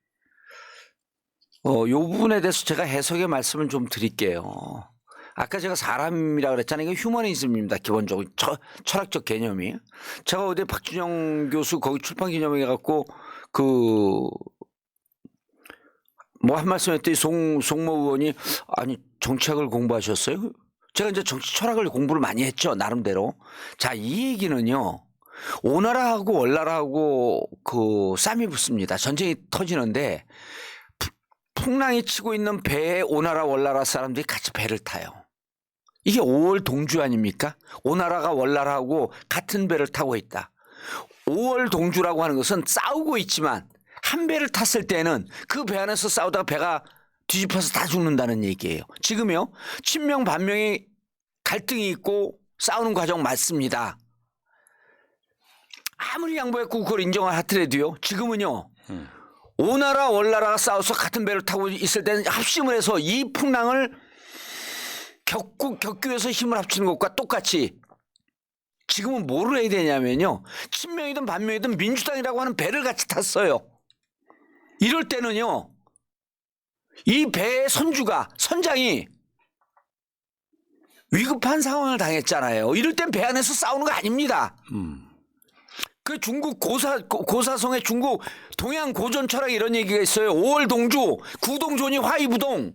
요 부분에 대해서 제가 해석의 말씀을 좀 드릴게요. 아까 제가 사람이라 그랬잖아요. 이게 휴머니즘입니다. 기본적으로 철학적 개념이. 제가 어디 박준영 교수 거기 출판 기념회 갖고 뭐 한 말씀 했더니 송모 의원이 아니 정치학을 공부하셨어요? 제가 이제 정치 철학을 공부를 많이 했죠. 나름대로. 자, 이 얘기는요. 오나라하고 월나라하고 쌈이 붙습니다. 전쟁이 터지는데 풍랑이 치고 있는 배에 오나라 월나라 사람들이 같이 배를 타요. 이게 5월 동주 아닙니까? 오나라가 월나라하고 같은 배를 타고 있다. 5월 동주라고 하는 것은 싸우고 있지만 한 배를 탔을 때는 그 배 안에서 싸우다가 배가 뒤집혀서 다 죽는다는 얘기예요. 지금요. 친명 반명이 갈등이 있고 싸우는 과정 맞습니다. 아무리 양보했고 그걸 인정을 하더라도요. 지금은요. 오나라 월나라가 싸워서 같은 배를 타고 있을 때는 합심을 해서 이 풍랑을 겪기 위해서 힘을 합치는 것과 똑같이 지금은 뭐를 해야 되냐면요. 친명이든 반명이든 민주당이라고 하는 배를 같이 탔어요. 이럴 때는요. 이 배의 선장이 위급한 상황을 당했잖아요. 이럴 땐 배 안에서 싸우는 거 아닙니다. 그 중국 고사성의 중국 동양 고전 철학 이런 얘기가 있어요. 5월 동주 구동존이 화이부동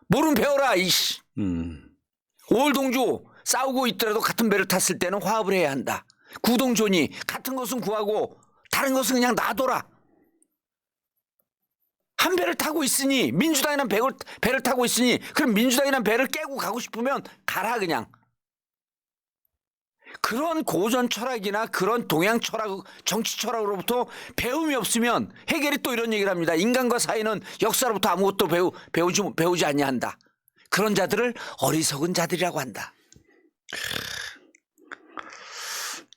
모른 배워라 이씨. 5월 동주 싸우고 있더라도 같은 배를 탔을 때는 화합을 해야 한다. 구동존이 같은 것은 구하고 다른 것은 그냥 놔둬라. 한 배를 타고 있으니 민주당이란 배를 타고 있으니 그럼 민주당이란 배를 깨고 가고 싶으면 가라 그냥. 그런 고전 철학이나 그런 동양 철학, 정치 철학으로부터 배움이 없으면 해겔이 또 이런 얘기를 합니다. 인간과 사회는 역사로부터 아무것도 배우지 않냐 한다. 그런 자들을 어리석은 자들이라고 한다.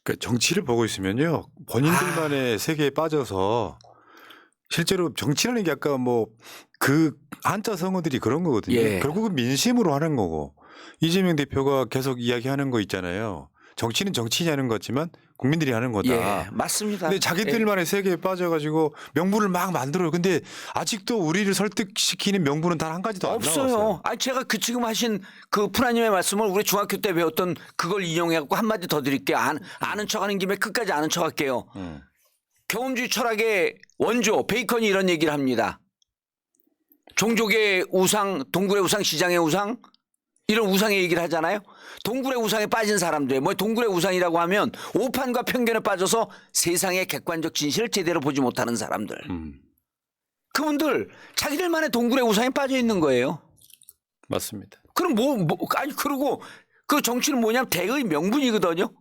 그 정치를 보고 있으면요. 본인들만의 세계에 빠져서 실제로 정치라는 게 아까 뭐 그 한자 성어들이 그런 거거든요. 예. 결국은 민심으로 하는 거고 이재명 대표가 계속 이야기하는 거 있잖아요. 정치는 정치냐는 거지만 국민들이 하는 거다. 예, 맞습니다. 근데 자기들만의 세계에 빠져가지고 명분을 막 만들어요. 근데 아직도 우리를 설득시키는 명분은 단 한 가지도 안 나왔어요. 없어요. 아니 제가 지금 하신 그 푸나님의 말씀을 우리 중학교 때 배웠던 그걸 인용해갖고 한마디 더 드릴게요. 아는 척하는 김에 끝까지 아는 척할게요. 경험주의 철학의 원조 베이컨이 이런 얘기를 합니다. 종족의 우상, 동굴의 우상, 시장의 우상 이런 우상의 얘기를 하잖아요. 동굴의 우상에 빠진 사람들, 뭐 동굴의 우상이라고 하면 오판과 편견에 빠져서 세상의 객관적 진실을 제대로 보지 못하는 사람들. 그분들 자기들만의 동굴의 우상에 빠져 있는 거예요. 맞습니다. 그럼 아니 그러고 그 정치는 뭐냐면 대의 명분이거든요.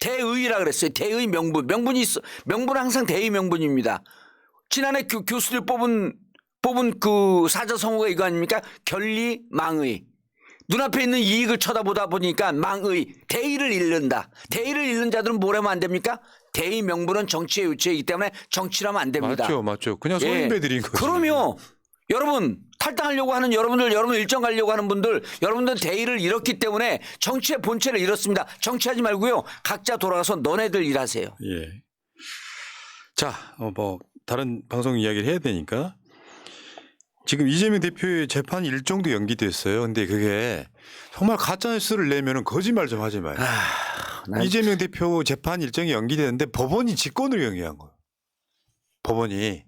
대의라 그랬어요. 대의 명분. 명분이 있어. 명분은 항상 대의 명분입니다. 지난해 교수들 뽑은 그 사자성어가 이거 아닙니까? 결리 망의. 눈앞에 있는 이익을 쳐다보다 보니까 망의. 대의를 잃는다. 대의를 잃는 자들은 뭘 하면 안 됩니까? 대의 명분은 정치의 요체이기 때문에 정치를 하면 안 됩니다. 맞죠. 그냥 손님배 드린 거죠. 그럼요. 여러분 탈당하려고 하는 여러분 일정 가려고 하는 분들 여러분들 대의를 잃었기 때문에 정치의 본체를 잃었습니다. 정치하지 말고요. 각자 돌아가서 너네들 일하세요. 예. 자, 뭐 다른 방송 이야기를 해야 되니까 지금 이재명 대표의 재판 일정도 연기됐어요. 근데 그게 정말 가짜뉴스를 내면은 거짓말 좀 하지 마요. 이재명 대표 재판 일정이 연기되는데 법원이 직권으로 연기한 거예요. 법원이.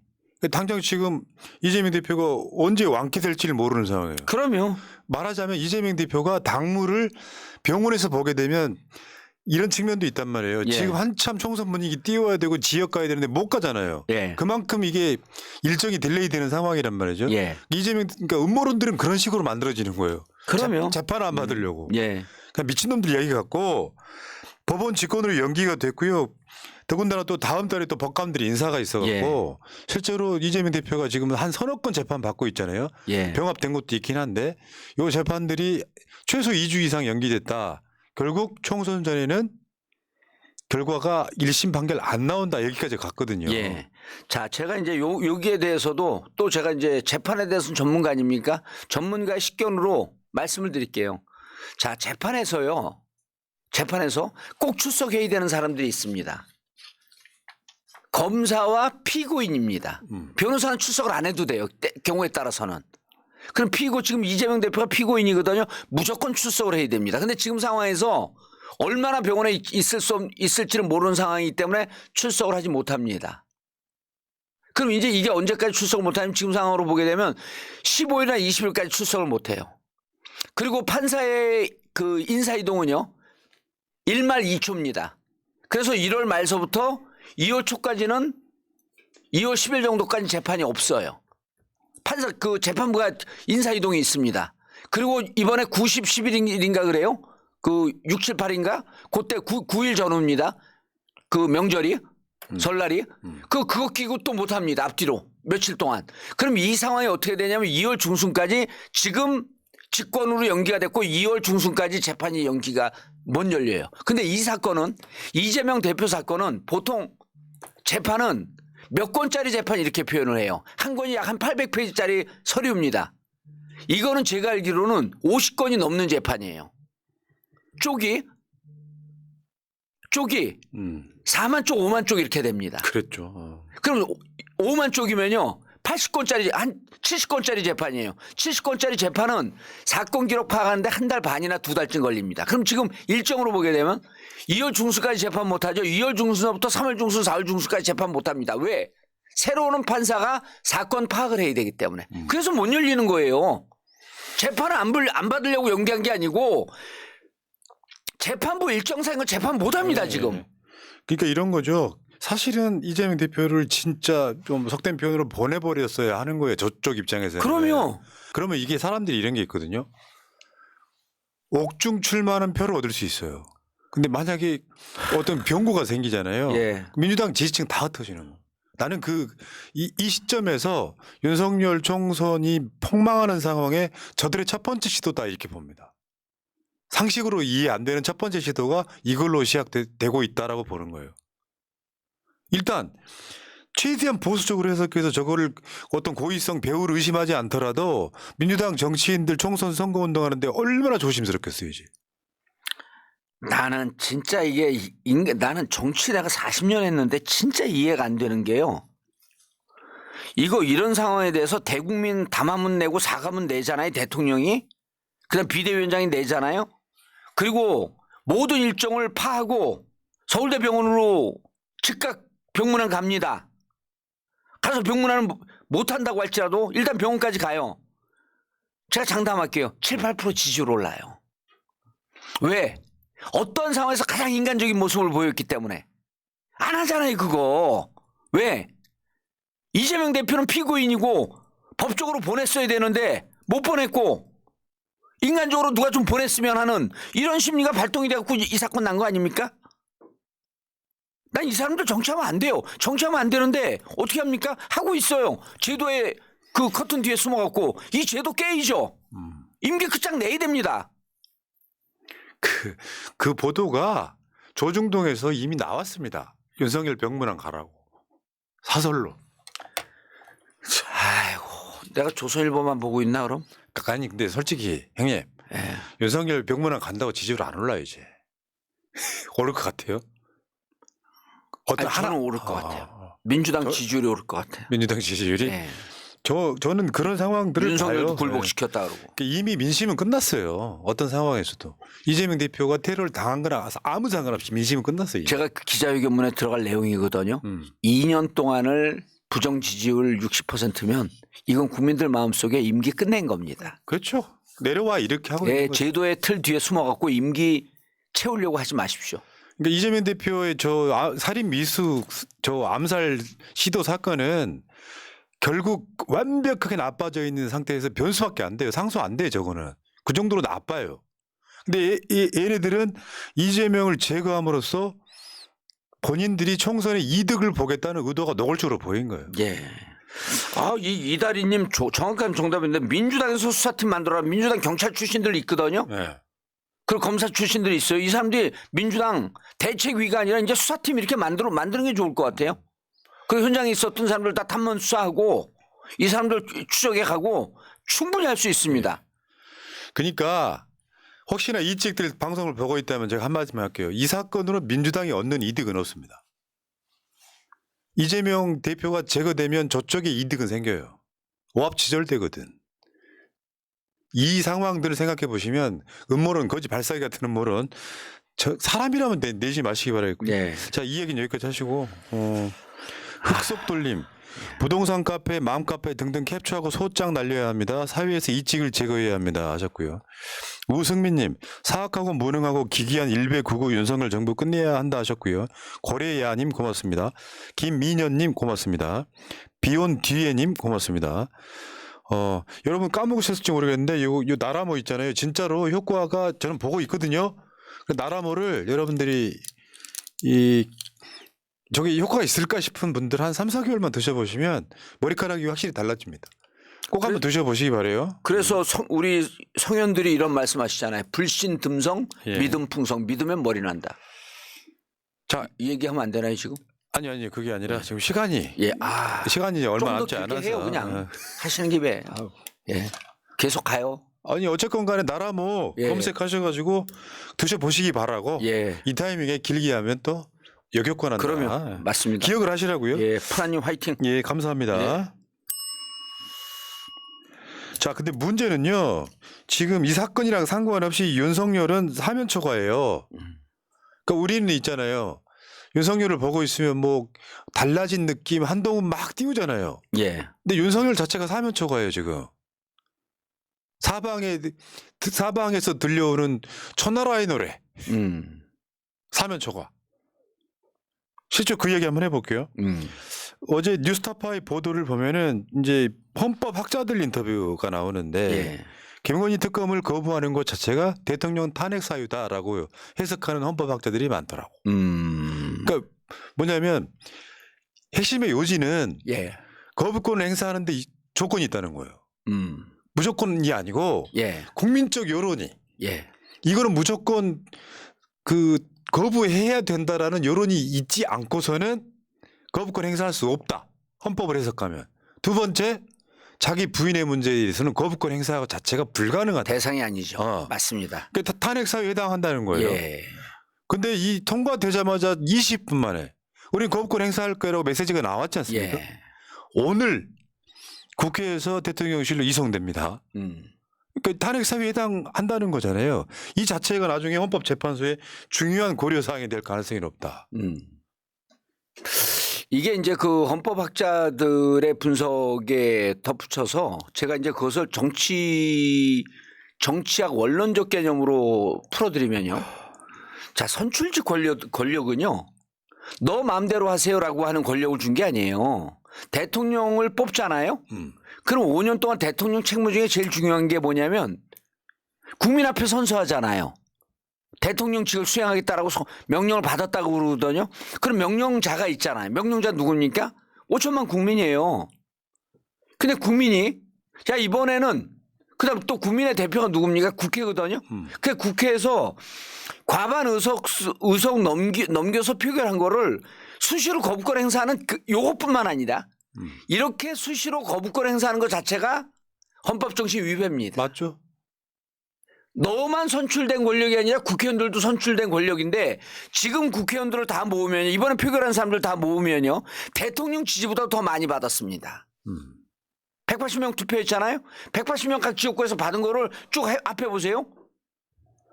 당장 지금 이재명 대표가 언제 완쾌될지를 모르는 상황이에요. 그럼요. 말하자면 이재명 대표가 당무를 병원에서 보게 되면 이런 측면도 있단 말이에요. 예. 지금 한참 총선 분위기 띄워야 되고 지역 가야 되는데 못 가잖아요. 예. 그만큼 이게 일정이 딜레이 되는 상황이란 말이죠. 예. 그러니까 음모론들은 그런 식으로 만들어지는 거예요. 그럼요. 재판을 안 받으려고. 예. 그러니까 미친놈들 이야기 같고 법원 직권으로 연기가 됐고요. 더군다나 또 다음 달에 또 법관들이 인사가 있어갖고 실제로 이재명 대표가 지금 한 서너 건 재판 받고 있잖아요. 예. 병합된 것도 있긴 한데 이 재판들이 최소 2주 이상 연기됐다. 결국 총선 전에는 결과가 1심 판결 안 나온다 여기까지 갔거든요. 예. 자, 제가 이제 여기에 대해서도 또 제가 이제 재판에 대해서는 전문가 아닙니까? 전문가의 식견으로 말씀을 드릴게요. 자, 재판에서 꼭 출석해야 되는 사람들이 있습니다. 검사와 피고인입니다. 변호사는 출석을 안 해도 돼요. 경우에 따라서는. 그럼 지금 이재명 대표가 피고인이거든요. 무조건 출석을 해야 됩니다. 근데 지금 상황에서 얼마나 병원에 있을지를 모르는 상황이기 때문에 출석을 하지 못합니다. 그럼 이제 이게 언제까지 출석을 못하면 지금 상황으로 보게 되면 15일이나 20일까지 출석을 못해요. 그리고 판사의 그 인사이동은요. 1말 2초입니다. 그래서 1월 말서부터 2월 초까지는 2월 10일 정도까지 재판이 없어요. 판사 그 재판부가 인사이동이 있습니다. 그리고 이번에 90, 10일인가 그래요? 그 6, 7, 8인가? 그때 9일 전후입니다. 그 명절이 설날이 그거 끼고 또 못합니다. 앞뒤로 며칠 동안. 그럼 이 상황이 어떻게 되냐면 2월 중순까지 지금 직권으로 연기가 됐고 2월 중순까지 재판이 연기가 못 열려요. 근데 이 사건은 이재명 대표 사건은 보통 재판은 몇 권짜리 재판 이렇게 표현을 해요. 한 권이 약 한 800페이지짜리 서류입니다. 이거는 제가 알기로는 50건이 넘는 재판이에요. 쪽이 4만 쪽, 5만 쪽 이렇게 됩니다. 그랬죠. 그럼 5만 쪽이면요. 80건짜리 한 70건짜리 재판이에요. 70건짜리 재판은 사건 기록 파악하는데 한 달 반이나 두 달쯤 걸립니다. 그럼 지금 일정으로 보게 되면 2월 중순까지 재판 못하죠. 2월 중순부터 3월 중순, 4월 중순까지 재판 못합니다. 왜? 새로 오는 판사가 사건 파악을 해야 되기 때문에. 그래서 못 열리는 거예요. 재판을 안 받으려고 연기한 게 아니고 재판부 일정상은 재판 못합니다 지금. 그러니까 이런 거죠. 사실은 이재명 대표를 진짜 좀 속된 표현으로 보내버렸어야 하는 거예요. 저쪽 입장에서는. 그럼요. 그러면 이게 사람들이 이런 게 있거든요. 옥중 출마하는 표를 얻을 수 있어요. 근데 만약에 어떤 병고가 생기잖아요. 예. 민주당 지지층 다 흩어지는 거. 나는 이 시점에서 윤석열 총선이 폭망하는 상황에 저들의 첫 번째 시도다 이렇게 봅니다. 상식으로 이해 안 되는 첫 번째 시도가 이걸로 시작되고 있다라고 보는 거예요. 일단 최대한 보수적으로 해석해서 저거를 어떤 고의성 배후를 의심하지 않더라도 민주당 정치인들 총선 선거운동하는데 얼마나 조심스럽겠어요 이제. 나는 진짜 나는 정치 내가 40년 했는데 진짜 이해가 안 되는 게요. 이런 상황에 대해서 대국민 담화문 내고 사과문 내잖아요. 대통령이. 그다음 비대위원장이 내잖아요. 그리고 모든 일정을 파하고 서울대병원으로 즉각 병문안 갑니다. 가서 병문안을 못한다고 할지라도 일단 병원까지 가요. 제가 장담할게요. 7, 8% 지지율 올라요. 왜? 어떤 상황에서 가장 인간적인 모습을 보였기 때문에. 안 하잖아요 그거. 왜? 이재명 대표는 피고인이고 법적으로 보냈어야 되는데 못 보냈고 인간적으로 누가 좀 보냈으면 하는 이런 심리가 발동이 돼갖고 이 사건 난 거 아닙니까? 난 이 사람들 정치하면 안 돼요. 정치하면 안 되는데 어떻게 합니까? 하고 있어요. 제도에 그 커튼 뒤에 숨어갖고 이 제도 깨이죠. 임기 끝장 내야 됩니다. 그 보도가 조중동에서 이미 나왔습니다. 윤석열 병문안 가라고. 사설로. 아이고, 내가 조선일보만 보고 있나 그럼? 아니 근데 솔직히 형님 예. 윤석열 병문안 간다고 지지율 안 올라요 이제. 오를 것 같아요? 아니, 저는 오를 것 같아요. 민주당 지지율이 오를 것 같아요. 민주당 지지율이? 예. 저는 그런 상황들을 윤석열도 봐요. 굴복시켰다 그러고. 이미 민심은 끝났어요. 어떤 상황에서도. 이재명 대표가 테러를 당한 거나 아무 상관없이 민심은 끝났어요. 이미. 제가 그 기자회견문에 들어갈 내용이거든요. 음. 2년 동안을 부정 지지율 60%면 이건 국민들 마음속에 임기 끝낸 겁니다. 그렇죠. 내려와 이렇게 하고 예, 있는 거죠. 제도의 틀 뒤에 숨어갖고 임기 채우려고 하지 마십시오. 그러니까 이재명 대표의 저 살인 미수 저 암살 시도 사건은 결국 완벽하게 나빠져 있는 상태에서 변수밖에 안 돼요. 상수 안 돼요. 저거는. 그 정도로 나빠요. 근데 얘네들은 이재명을 제거함으로써 본인들이 총선에 이득을 보겠다는 의도가 노골적으로 보인 거예요. 예. 아, 이다리님 정확한 정답인데 민주당에서 수사팀 만들어라. 민주당 경찰 출신들 있거든요. 네. 그리고 검사 출신들이 있어요. 이 사람들이 민주당 대책위가 아니라 이제 수사팀 이렇게 만드는 게 좋을 것 같아요. 그 현장에 있었던 사람들 다 탐문 수사하고 이 사람들 추적해 가고 충분히 할 수 있습니다. 그러니까 혹시나 이 찍들 방송을 보고 있다면 제가 한마디만 할게요. 이 사건으로 민주당이 얻는 이득은 없습니다. 이재명 대표가 제거되면 저쪽에 이득은 생겨요. 오합지졸되거든. 이 상황들을 생각해 보시면 음모론 거짓 발사기 같은 음모론 사람이라면 내지 마시기 바라겠고요. 네. 자, 이 얘기는 여기까지 하시고 흑석 돌림 부동산 카페, 맘 카페 등등 캡처하고 소장 날려야 합니다. 사회에서 이찍을 제거해야 합니다. 하셨고요. 우승민님 사악하고 무능하고 기기한 일베 구구 윤석열 정부 끝내야 한다 하셨고요. 고래야님 고맙습니다. 김민현님 고맙습니다. 비온 뒤에님 고맙습니다. 여러분 까먹으셨을지 모르겠는데 요 나라모 있잖아요. 진짜로 효과가 저는 보고 있거든요. 그 나라모를 여러분들이 저게 효과가 있을까 싶은 분들 한 3, 4개월만 드셔보시면 머리카락이 확실히 달라집니다. 꼭 한번 드셔보시기 바래요. 그래서 우리 성현들이 이런 말씀하시잖아요. 불신 듬성, 예. 믿음 풍성. 믿으면 머리 난다. 자, 이 얘기하면 안 되나요 지금? 아니 그게 아니라 지금 시간이 예, 시간이 얼마 남지 좀더 길게 않아서 해요 그냥 하시는 김에. 예, 계속 가요. 아니 어쨌건 간에 나라모 예. 검색하셔가지고 드셔보시기 바라고 예, 이 타이밍에 길게 하면 또 역효과난다. 그러면 맞습니다. 기억을 하시라고요. 예, 프라님 화이팅. 예, 감사합니다. 자, 근데 문제는요. 지금 이 사건이랑 상관없이 윤석열은 사면 초과예요. 그러니까 우리는 있잖아요. 윤석열을 보고 있으면 뭐 달라진 느낌 한동훈 막 띄우잖아요. 예, 근데 윤석열 자체가 사면 초과예요, 지금. 사방에서 들려오는 천하라의 노래. 사면 초과. 실제 그 얘기 한번 해볼게요. 어제 뉴스타파의 보도를 보면은 이제 헌법 학자들 인터뷰가 나오는데 예, 김건희 특검을 거부하는 것 자체가 대통령 탄핵 사유다라고 해석하는 헌법 학자들이 많더라고. 그러니까 뭐냐면 핵심의 요지는 예, 거부권을 행사하는데 조건이 있다는 거예요. 무조건이 아니고 예, 국민적 여론이 예, 이거는 무조건 그 거부해야 된다라는 여론이 있지 않고서는 거부권 행사할 수 없다. 헌법을 해석하면. 두 번째, 자기 부인의 문제에 대해서는 거부권 행사 자체가 불가능하다. 대상이 아니죠. 맞습니다. 그러니까 탄핵 사유에 해당한다는 거예요. 예, 근데 이 통과되자마자 20분 만에 우리 거부권 행사할 거라고 메시지가 나왔지 않습니까? 예, 오늘 국회에서 대통령실로 이송됩니다. 그러니까 탄핵 사유에 해당한다는 거잖아요. 이 자체가 나중에 헌법재판소에 중요한 고려사항이 될 가능성이 높다. 이게 이제 그 헌법학자들의 분석에 덧붙여서 제가 이제 그것을 정치학 원론적 개념으로 풀어드리면요. 자, 선출직 권력은요. 너 마음대로 하세요라고 하는 권력을 준 게 아니에요. 대통령을 뽑잖아요. 그럼 5년 동안 대통령 책무 중에 제일 중요한 게 뭐냐면 국민 앞에 선서하잖아요. 대통령직을 수행하겠다라고 명령을 받았다고 그러거든요. 그럼 명령자가 있잖아요. 명령자 누굽니까? 5천만 국민이에요. 근데 국민이 자 이번에는 그다음 또 국민의 대표가 누굽니까? 국회거든요. 그 국회에서 과반 의석 넘겨서 표결한 거를 수시로 거부권 행사하는 요것뿐만 아니라 이렇게 수시로 거부권 행사하는 것 자체가 헌법 정신 위배입니다. 맞죠? 너만 선출된 권력이 아니라 국회의원들도 선출된 권력인데 지금 국회의원들을 다 모으면 이번에 표결한 사람들 다 모으면요 대통령 지지보다 더 많이 받았습니다. 180명 투표했잖아요. 180명 각 지역구에서 받은 거를 쭉 앞에 보세요.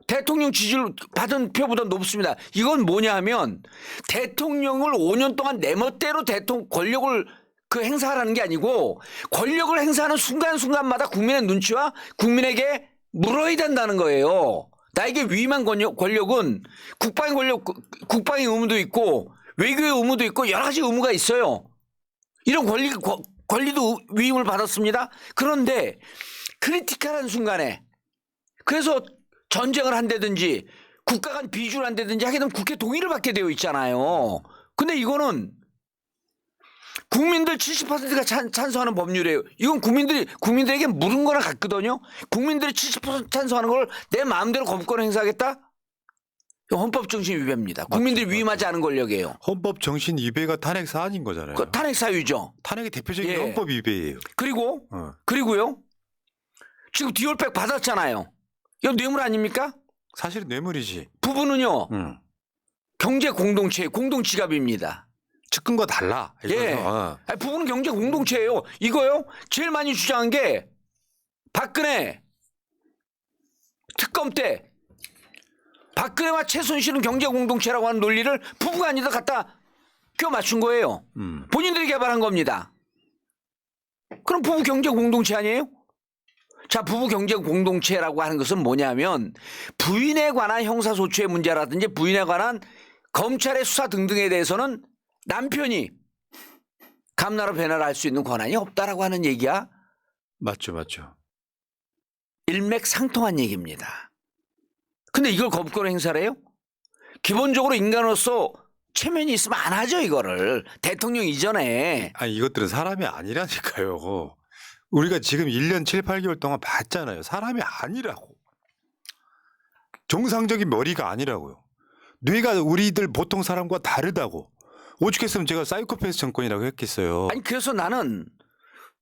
대통령 지지를 받은 표보다 높습니다. 이건 뭐냐 하면 대통령을 5년 동안 내 멋대로 권력을 행사하라는 게 아니고 권력을 행사하는 순간순간마다 국민의 눈치와 국민에게 물어야 된다는 거예요. 나에게 위임한 권력은 국방의 의무도 있고 외교의 의무도 있고 여러 가지 의무가 있어요. 이런 권리도 위임을 받았습니다. 그런데 크리티컬한 순간에 그래서 전쟁을 한다든지 국가 간 비주를 한다든지 하게 되면 국회 동의를 받게 되어 있잖아요. 근데 이거는 국민들 70%가 찬성하는 법률이에요. 이건 국민들에게 물은 거나 같거든요. 국민들이 70% 찬성하는 걸 내 마음대로 거부권 행사하겠다? 헌법 정신 위배입니다. 국민들이 위임하지 않은 권력이에요. 헌법 정신 위배가 탄핵 사안인 거잖아요. 탄핵 사유죠. 탄핵의 대표적인 헌법 위배예요. 그리고요. 지금 디올백 받았잖아요. 이거 뇌물 아닙니까? 사실은 뇌물이지. 부부는요. 경제 공동체, 공동 지갑입니다. 측근과 달라. 예. 부부는 경제 공동체예요. 이거요. 제일 많이 주장한 게 박근혜 특검 때 박근혜와 최순실은 경제 공동체라고 하는 논리를 부부가 아니다 갖다 껴 맞춘 거예요. 본인들이 개발한 겁니다. 그럼 부부 경제 공동체 아니에요? 자, 부부 경제 공동체라고 하는 것은 뭐냐면 부인에 관한 형사소추의 문제라든지 부인에 관한 검찰의 수사 등등에 대해서는 남편이 감나라 배나라 할 수 있는 권한이 없다라고 하는 얘기야. 맞죠. 일맥상통한 얘기입니다. 근데 이걸 거부권 행사를 해요? 기본적으로 인간으로서 체면이 있으면 안 하죠, 이거를. 대통령 이전에. 아니 이것들은 사람이 아니라니까요. 우리가 지금 1년 7, 8개월 동안 봤잖아요. 사람이 아니라고. 정상적인 머리가 아니라고요. 뇌가 우리들 보통 사람과 다르다고. 오죽했으면 제가 사이코패스 정권이라고 했겠어요. 아니 그래서 나는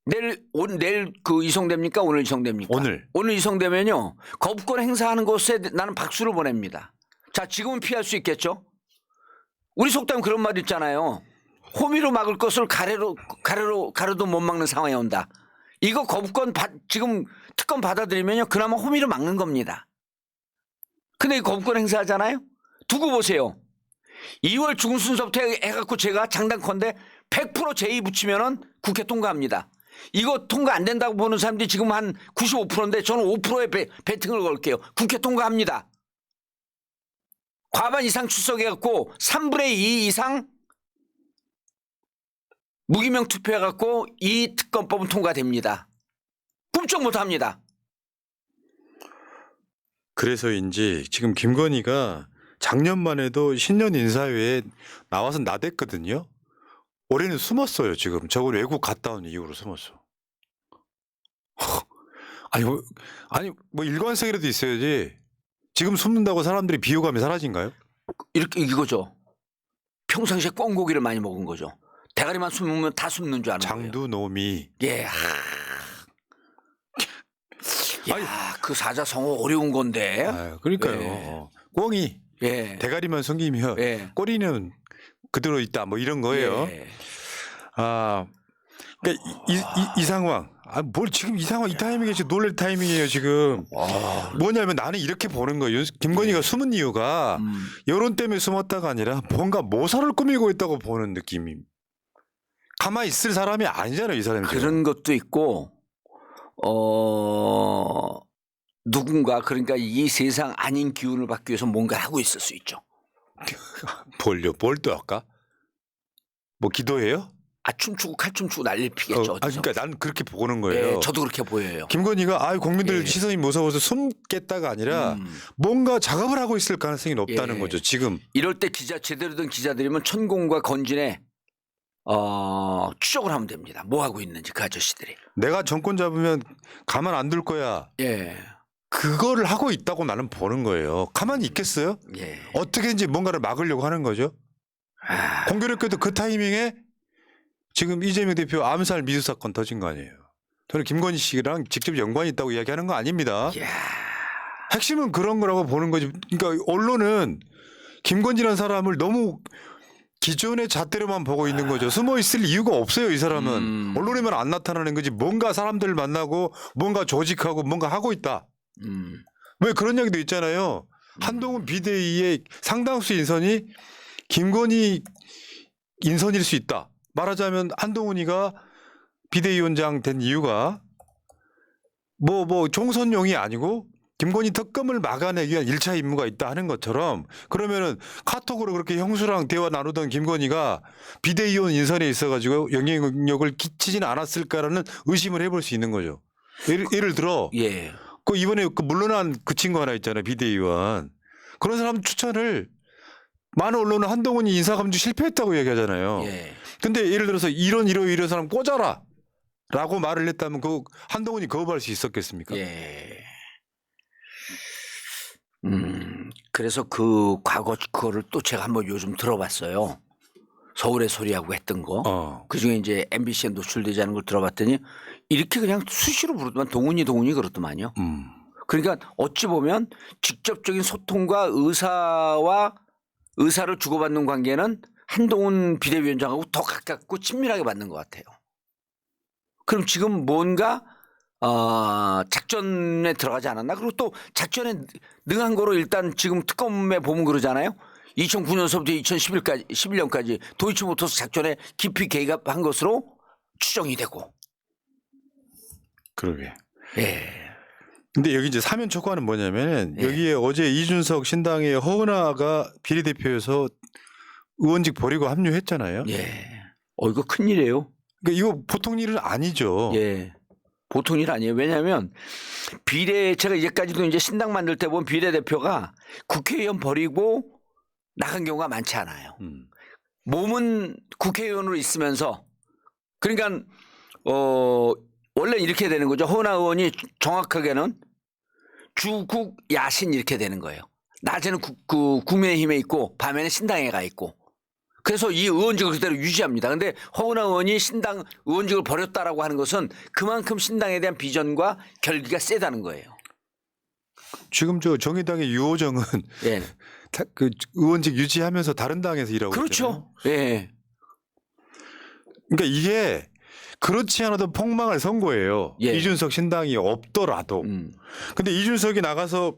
내일 이송됩니까? 오늘 이송됩니까? 오늘 이송되면요. 거부권 행사하는 곳에 나는 박수를 보냅니다. 자, 지금은 피할 수 있겠죠? 우리 속담 그런 말 있잖아요. 호미로 막을 것을 가래도 못 막는 상황이 온다. 이거 거부권 지금 특검 받아들이면요. 그나마 호미로 막는 겁니다. 근데 이 거부권 행사하잖아요. 두고 보세요. 2월 중순서부터 해갖고 제가 장담컨대 100% 제의 붙이면은 국회 통과합니다. 이거 통과 안 된다고 보는 사람들이 지금 한 95%인데 저는 5%의 배팅을 걸게요. 국회 통과합니다. 과반 이상 출석해갖고 3분의 2 이상 무기명 투표해갖고 이 특검법은 통과됩니다. 꿈쩍 못합니다. 그래서인지 지금 김건희가 작년만 해도 신년 인사회에 나와서 나댔거든요. 올해는 숨었어요. 지금 저걸 외국 갔다 온 이후로 숨었어. 아니 뭐 일관성이라도 있어야지. 지금 숨는다고 사람들이 비호감이 사라진가요? 이렇게 이거죠. 평상시에 꿩고기를 많이 먹은 거죠. 대가리만 숨으면 다 숨는 줄 아는 거예요. 장두노미. 예. 야, 그 사자성어 어려운 건데. 그러니까요. 예. 꿩이 예. 대가리만 숨기면 예. 꼬리는 그대로 있다. 뭐 이런 거예요. 예. 그러니까 이 상황. 뭘 지금 이 상황 이 타이밍에 지금 놀랄 타이밍이에요 지금. 뭐냐면 나는 이렇게 보는 거예요. 김건희가 숨은 이유가 여론 때문에 숨었다가 아니라 뭔가 모사를 꾸미고 있다고 보는 느낌이. 가만히 있을 사람이 아니잖아요 이 사람이. 그런 것도 있고 누군가 그러니까 이 세상 아닌 기운을 받기 위해서 뭔가를 하고 있을 수 있죠. 뭘 또 할까? 뭐 기도해요? 춤추고 칼 춤추고 난리 피겠죠. 어디서. 그러니까 난 그렇게 보는 거예요. 예, 저도 그렇게 보여요. 김건희가 국민들 예. 시선이 무서워서 숨겠다가 아니라 뭔가 작업을 하고 있을 가능성이 높다는 예. 거죠. 지금. 이럴 때 제대로 된 기자들이면 천공과 건진에 추적을 하면 됩니다. 뭐 하고 있는지 그 아저씨들이. 내가 정권 잡으면 가만 안 둘 거야. 예. 그거를 하고 있다고 나는 보는 거예요. 가만히 있겠어요? 예. 어떻게든지 뭔가를 막으려고 하는 거죠. 공교롭게도 그 타이밍에 지금 이재명 대표 암살 미수 사건 터진 거 아니에요. 저는 김건희 씨랑 직접 연관이 있다고 이야기하는 거 아닙니다. 이야. 핵심은 그런 거라고 보는 거지. 그러니까 언론은 김건희라는 사람을 너무 기존의 잣대로만 보고 있는 거죠. 숨어 있을 이유가 없어요. 이 사람은. 언론에만 안 나타나는 거지. 뭔가 사람들 만나고 뭔가 조직하고 뭔가 하고 있다. 왜 그런 얘기도 있잖아요. 한동훈 비대위의 상당수 인선이 김건희 인선일 수 있다. 말하자면 한동훈이가 비대위원장 된 이유가 뭐 총선용이 아니고 김건희 특검을 막아내기 위한 1차 임무가 있다 하는 것처럼 그러면은 카톡으로 그렇게 형수랑 대화 나누던 김건희가 비대위원 인선에 있어가지고 영향력을 끼치지는 않았을까라는 의심을 해볼 수 있는 거죠. 예를 들어 예. 그 이번에 그 물러난 그 친구 하나 있잖아요. 비대위원. 그런 사람 추천을 많은 언론은 한동훈이 인사감주 실패했다고 얘기하잖아요. 예. 근데 예를 들어서 이런 사람 꽂아라 라고 말을 했다면 그 한동훈이 거부할 수 있었겠습니까? 예. 그래서 그 과거 그거를 또 제가 한번 요즘 들어봤어요. 서울의 소리하고 했던 거. 그중에 이제 MBC에 노출되지 않은 걸 들어봤더니 이렇게 그냥 수시로 부르더만 동훈이 그렇더만요. 그러니까 어찌 보면 직접적인 소통과 의사를 주고받는 관계는 한동훈 비대위원장하고 더 가깝고 친밀하게 받는 것 같아요. 그럼 지금 뭔가 작전에 들어가지 않았나? 그리고 또 작전에 능한 거로 일단 지금 특검에 보면 그러잖아요. 2009년서부터 2011년까지 도이치모터스 작전에 깊이 개입한 것으로 추정이 되고. 그러게. 예. 근데 여기 이제 사면 초과는 뭐냐면 예. 여기에 어제 이준석 신당의 허은하가 비례대표에서 의원직 버리고 합류했잖아요. 예. 이거 큰일이에요. 그러니까 이거 보통 일은 아니죠. 예. 보통 일 아니에요. 왜냐하면 제가 이제까지도 이제 신당 만들 때 보면 비례대표가 국회의원 버리고 나간 경우가 많지 않아요. 몸은 국회의원으로 있으면서 그러니까 원래 이렇게 되는 거죠. 허은하 의원이 정확하게는 주국 야신 이렇게 되는 거예요. 낮에는 국민의힘에 있고 밤에는 신당에 가 있고. 그래서 이 의원직을 그대로 유지합니다. 그런데 허은하 의원이 신당 의원직을 버렸다라고 하는 것은 그만큼 신당에 대한 비전과 결기가 세다는 거예요. 지금 저 정의당의 유호정은 예. 그 의원직 유지하면서 다른 당에서 일하고 그렇죠. 있잖아요. 예. 그러니까 이게 그렇지 않아도 폭망할 선거예요. 예. 이준석 신당이 없더라도. 근데 이준석이 나가서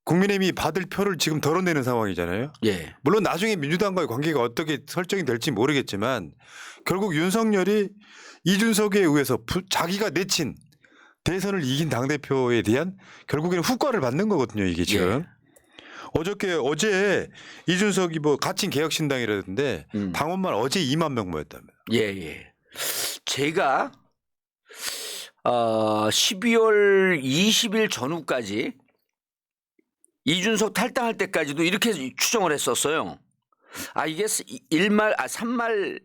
국민의힘이 받을 표를 지금 덜어내는 상황이잖아요. 예. 물론 나중에 민주당과의 관계가 어떻게 설정이 될지 모르겠지만 결국 윤석열이 이준석에 의해서 자기가 내친 대선을 이긴 당대표에 대한 결국에는 후과를 받는 거거든요. 이게 지금. 예. 어제 이준석이 뭐 가칭 개혁신당이라던데 당원만 어제 2만 명 모였답니다. 예. 제가 12월 20일 전후까지 이준석 탈당할 때까지도 이렇게 추정을 했었어요. 이게 3초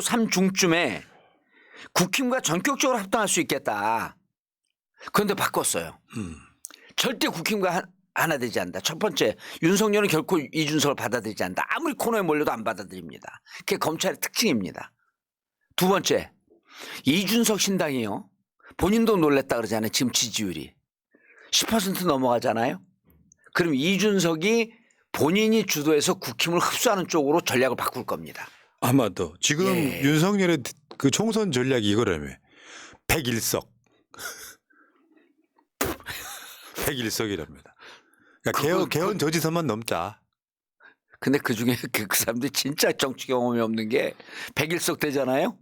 3중쯤에 국힘과 전격적으로 합당할 수 있겠다. 그런데 바꿨어요. 절대 국힘과 하나 되지 않는다. 첫 번째, 윤석열은 결코 이준석을 받아들이지 않는다. 아무리 코너에 몰려도 안 받아들입니다. 그게 검찰의 특징입니다. 두 번째, 이준석 신당이요. 본인도 놀랬다 그러잖아요. 지금 지지율이 10% 넘어가잖아요. 그럼 이준석이 본인이 주도해서 국힘을 흡수하는 쪽으로 전략을 바꿀 겁니다. 아마도 지금 예. 윤석열의 그 총선 전략이 이거라며 101석 101석이랍니다. 그러니까 개헌 저지선만 넘자. 근데 그중에 그 사람들이 진짜 정치 경험이 없는 게 101석 되잖아요.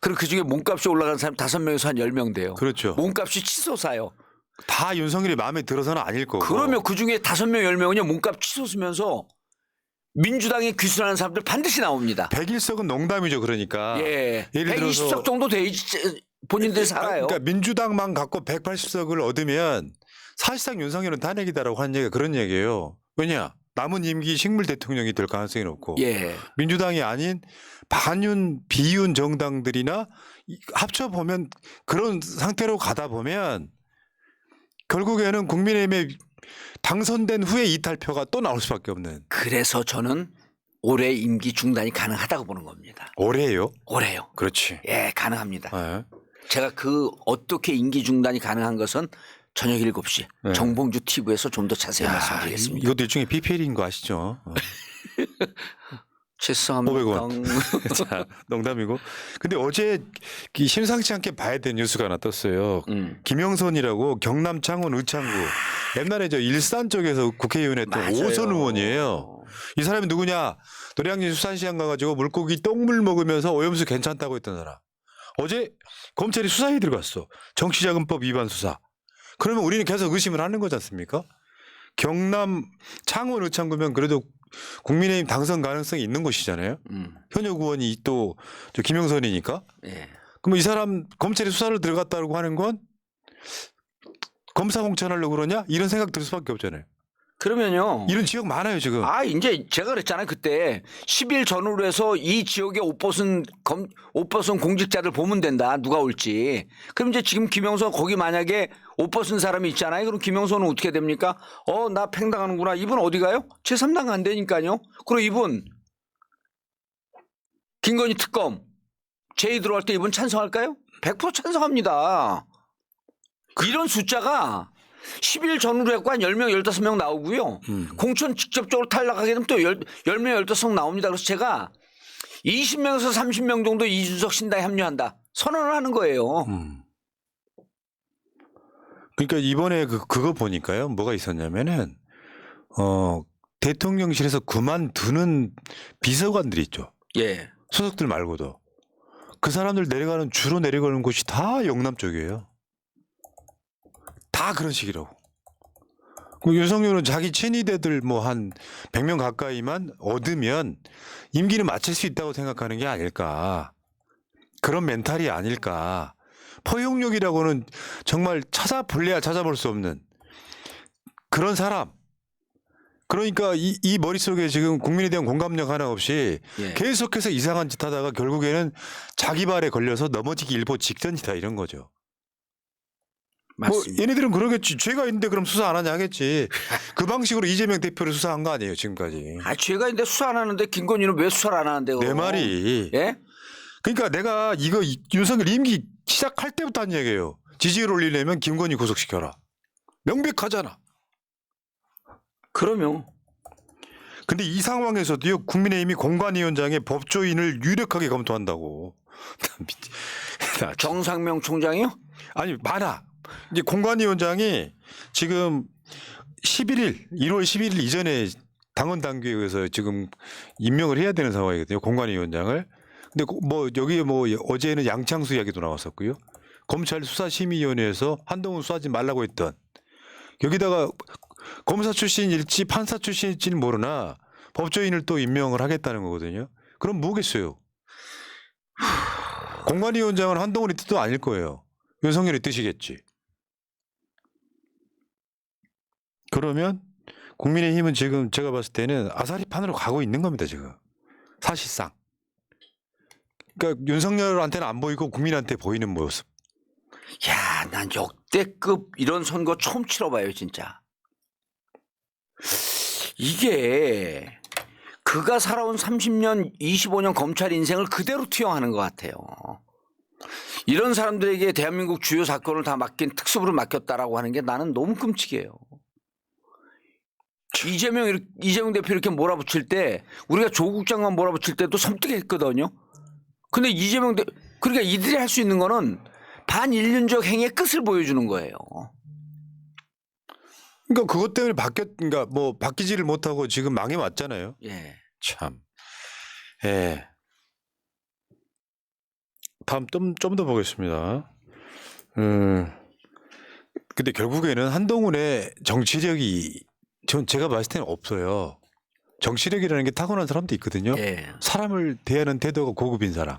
그리고 그중에 몸값이 올라가는 사람 5명에서 한 10명 돼요. 그렇죠. 몸값이 치솟아요. 다 윤석열이 마음에 들어서는 아닐 거고. 그러면 그중에 5명 10명은요 몸값 치솟으면서 민주당에 귀순하는 사람들 반드시 나옵니다. 101석은 농담이죠. 그러니까. 예. 예를 들어서 120석 정도 돼야지 본인들이 살아요. 그러니까 민주당만 갖고 180석을 얻으면 사실상 윤석열은 탄핵이다라고 하는 얘기가 그런 얘기예요. 왜냐? 남은 임기 식물 대통령이 될 가능성이 높고 예. 민주당이 아닌 반윤 비윤 정당들이나 합쳐 보면 그런 상태로 가다 보면 결국에는 국민의힘에 당선된 후에 이탈표가 또 나올 수밖에 없는. 그래서 저는 올해 임기 중단이 가능하다고 보는 겁니다. 올해요? 올해요. 그렇지. 예, 가능합니다. 네. 제가 그 어떻게 임기 중단이 가능한 것은 저녁 7시 네. 정봉주 TV에서 좀 더 자세히 말씀드리겠습니다. 이것도 일종의 PPL인 거 아시죠? 죄송합니다. 500원. 자, 농담이고. 근데 어제 이 심상치 않게 봐야 될 뉴스가 하나 떴어요. 김영선이라고 경남 창원 의창구 옛날에 저 일산 쪽에서 국회의원 했던 맞아요. 오선 의원이에요. 이 사람이 누구냐? 노량진 수산시장 가가지고 물고기 똥물 먹으면서 오염수 괜찮다고 했던 사람. 어제 검찰이 수사에 들어갔어. 정치자금법 위반 수사. 그러면 우리는 계속 의심을 하는 거지 않습니까? 경남 창원 의창구면 그래도 국민의힘 당선 가능성이 있는 곳이잖아요. 현역 의원이 또 저 김영선이니까. 예. 그럼 이 사람 검찰이 수사를 들어갔다고 하는 건 검사 공천하려고 그러냐? 이런 생각 들 수밖에 없잖아요. 그러면요. 이런 지역 많아요 지금. 이제 제가 그랬잖아요. 그때 10일 전후로 해서 이 지역의 옷벗은 공직자들 보면 된다. 누가 올지. 그럼 이제 지금 김영선 거기 만약에 옷벗은 사람이 있잖아요. 그럼 김영선은 어떻게 됩니까? 나 팽당하는구나. 이분 어디 가요? 제3당 안 되니까요. 그리고 이분 김건희 특검 제의 들어갈 때 이분 찬성할까요? 100% 찬성합니다. 이런 숫자가 10일 전후로 해서 한 10명, 15명 나오고요. 공천 직접적으로 탈락하게 되면 또 10명, 15명 나옵니다. 그래서 제가 20명에서 30명 정도 이준석 신당에 합류한다. 선언을 하는 거예요. 그러니까 이번에 그거 보니까요. 뭐가 있었냐면은 대통령실에서 그만두는 비서관들이 있죠. 예. 소속들 말고도 그 사람들 주로 내려가는 곳이 다 영남 쪽이에요. 다 그런 식이라고. 윤석열은 자기 친위대들 뭐 한 100명 가까이만 얻으면 임기는 마칠 수 있다고 생각하는 게 아닐까. 그런 멘탈이 아닐까. 포용력이라고는 정말 찾아볼래야 찾아볼 수 없는 그런 사람. 그러니까 이 머릿속에 지금 국민에 대한 공감력 하나 없이 예. 계속해서 이상한 짓 하다가 결국에는 자기 발에 걸려서 넘어지기 일보 직전이다 이런 거죠. 맞습니다. 뭐 얘네들은 그러겠지. 죄가 있는데 그럼 수사 안 하냐 하겠지. 그 방식으로 이재명 대표를 수사한 거 아니에요 지금까지. 죄가 있는데 수사 안 하는데 김건희는 왜 수사를 안 하는데요? 내 말이. 예? 그러니까 내가 이거 윤석열 임기 시작할 때부터 한 얘기예요. 지지율 올리려면 김건희 구속시켜라. 명백하잖아. 그러면 근데 이 상황에서도요 국민의힘이 공관위원장의 법조인을 유력하게 검토한다고. 정상명 총장이요? 아니 많아. 이제 공관위원장이 지금 1월 11일 이전에 당원 당규에 의해서 지금 임명을 해야 되는 상황이거든요. 공관위원장을. 근데 뭐 여기에 뭐 어제는 양창수 이야기도 나왔었고요. 검찰 수사심의위원회에서 한동훈 수사하지 말라고 했던 여기다가 검사 출신일지 판사 출신일지는 모르나 법조인을 또 임명을 하겠다는 거거든요. 그럼 뭐겠어요? 공관위원장은 한동훈의 뜻도 아닐 거예요. 윤석열의 뜻이겠지. 그러면 국민의힘은 지금 제가 봤을 때는 아사리판으로 가고 있는 겁니다. 지금 사실상. 그러니까 윤석열한테는 안 보이고 국민한테 보이는 모습. 야, 난 역대급 이런 선거 처음 치러봐요, 진짜. 이게 그가 살아온 30년, 25년 검찰 인생을 그대로 투영하는 것 같아요. 이런 사람들에게 대한민국 주요 사건을 다 맡긴 특수부를 맡겼다라고 하는 게 나는 너무 끔찍해요. 이재명 대표 이렇게 몰아붙일 때 우리가 조국 장관 몰아붙일 때도 섬뜩했거든요. 근데 그러니까 이들이 할 수 있는 거는 반인륜적 행위의 끝을 보여주는 거예요. 그러니까 그것 때문에 그러니까 뭐 바뀌지를 못하고 지금 망해 왔잖아요. 예. 참. 예. 다음 좀 더 보겠습니다. 근데 결국에는 한동훈의 정치력이 제가 봤을 때는 없어요. 정치력이라는 게 타고난 사람도 있거든요. 예. 사람을 대하는 태도가 고급인 사람.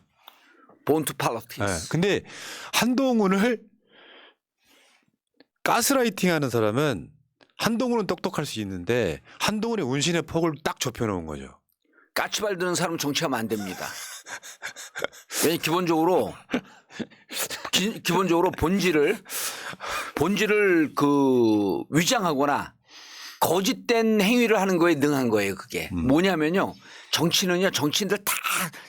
본투 팔로티스. 예. 근데 한동훈을 가스라이팅하는 사람은 한동훈은 똑똑할 수 있는데 한동훈의 운신의 폭을 딱 좁혀놓은 거죠. 까치발 드는 사람은 정치하면 안 됩니다. 왜냐면 기본적으로 본질을 그 위장하거나 거짓된 행위를 하는 거에 능한 거예요. 그게 뭐냐면요. 정치는요. 정치인들 다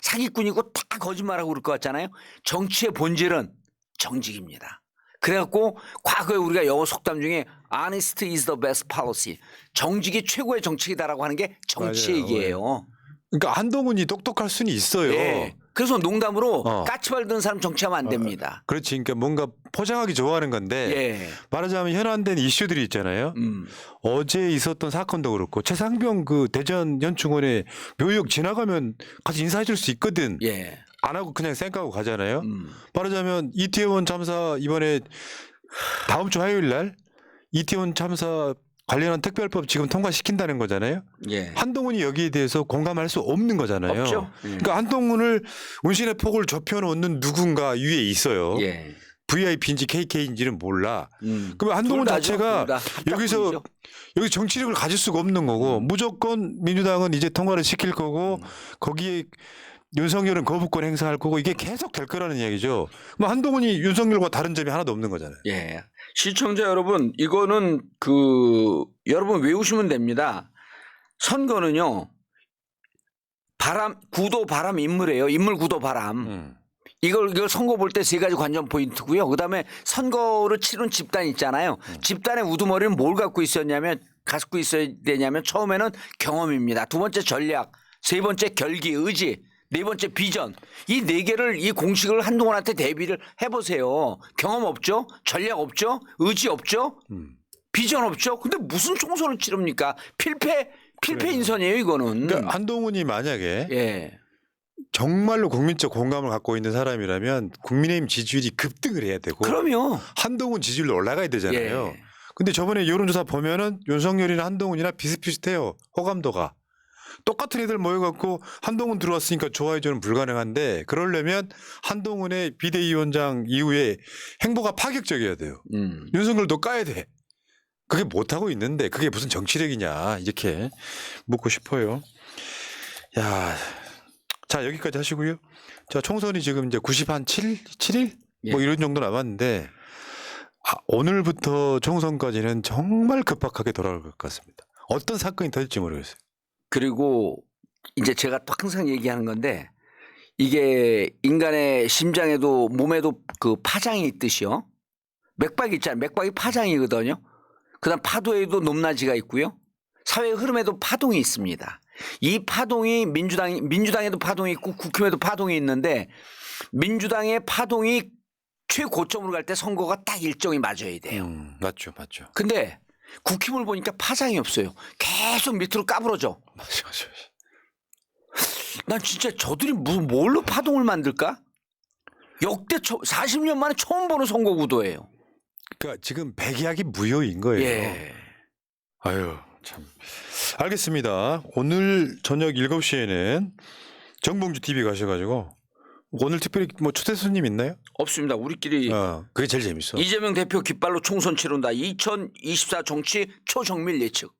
사기꾼이고 다 거짓말하고 그럴 것 같잖아요. 정치의 본질은 정직입니다. 그래갖고 과거에 우리가 영어 속담 중에 honest is the best policy. 정직이 최고의 정책이다라고 하는 게 정치 맞아요. 얘기예요. 그러니까 한동훈이 똑똑할 수는 있어요. 네. 그래서 농담으로 어. 까치발 드는 사람 정치하면 안 됩니다. 그렇지. 그러니까 뭔가 포장하기 좋아하는 건데 예. 말하자면 현안된 이슈들이 있잖아요. 어제 있었던 사건도 그렇고 최상병 그 대전 현충원에 묘역 지나가면 같이 인사해 줄 수 있거든. 예. 안 하고 그냥 쌩까고 가잖아요. 말하자면 이태원 참사 이번에 다음 주 화요일 날 이태원 참사 관련한 특별법 지금 통과시킨다는 거잖아요. 예. 한동훈이 여기에 대해서 공감할 수 없는 거잖아요. 없죠. 그러니까 한동훈을 운신의 폭을 좁혀놓는 누군가 위에 있어요. 예. VIP인지 KK인지는 몰라. 그러면 한동훈 둘 다죠. 자체가 둘 다. 여기서 여기 정치력을 가질 수가 없는 거고 무조건 민주당은 이제 통과를 시킬 거고 거기에 윤석열은 거부권 행사할 거고 이게 계속 될 거라는 이야기죠. 그럼 한동훈이 윤석열과 다른 점이 하나도 없는 거잖아요. 예. 시청자 여러분, 이거는 여러분 외우시면 됩니다. 선거는요. 구도, 바람, 인물이에요. 인물, 구도, 바람. 이걸 선거 볼 때 세 가지 관전 포인트고요. 그다음에 선거를 치른 집단 있잖아요. 집단의 우두머리는 뭘 갖고 있어야 되냐면 처음에는 경험입니다. 두 번째 전략, 세 번째 결기, 의지, 네 번째 비전. 이 네 개를 이 공식을 한동훈한테 대비를 해보세요. 경험 없죠? 전략 없죠? 의지 없죠? 비전 없죠? 근데 무슨 총선을 치릅니까? 필패 인선이에요, 이거는. 그러니까 한동훈이 만약에 예. 정말로 국민적 공감을 갖고 있는 사람이라면 국민의힘 지지율이 급등을 해야 되고 그럼요. 한동훈 지지율도 올라가야 되잖아요. 예. 근데 저번에 여론조사 보면은 윤석열이나 한동훈이나 비슷비슷해요. 호감도가. 똑같은 애들 모여갖고 한동훈 들어왔으니까 좋아해주는 불가능한데 그러려면 한동훈의 비대위원장 이후에 행보가 파격적이어야 돼요. 윤석열도 까야 돼. 그게 못하고 있는데 그게 무슨 정치력이냐 이렇게 묻고 싶어요. 야, 자 여기까지 하시고요. 자 총선이 지금 이제 7일? 예. 뭐 이런 정도 남았는데 오늘부터 총선까지는 정말 급박하게 돌아올 것 같습니다. 어떤 사건이 터질지 모르겠어요. 그리고 이제 제가 또 항상 얘기하는 건데 이게 인간의 심장에도 몸에도 그 파장이 있듯이요. 맥박이 있잖아요. 맥박이 파장이거든요. 그다음 파도에도 높낮이가 있고요. 사회 흐름에도 파동이 있습니다. 이 파동이 민주당에도 파동이 있고 국힘에도 파동이 있는데 민주당의 파동이 최고점으로 갈 때 선거가 딱 일정이 맞아야 돼요. 맞죠. 근데 국힘을 보니까 파장이 없어요. 계속 밑으로 까부러져. 맞아. 난 진짜 저들이 뭘로 파동을 만들까? 역대 40년 만에 처음 보는 선거 구도예요. 그러니까 지금 백약이 무효인 거예요. 예. 아유 참. 알겠습니다. 오늘 저녁 7시에는 정봉주 TV 가셔가지고 오늘 특별히 뭐 초대 손님 있나요? 없습니다. 우리끼리 그게 제일 재밌어. 이재명 대표 깃발로 총선 치른다. 2024 정치 초정밀 예측.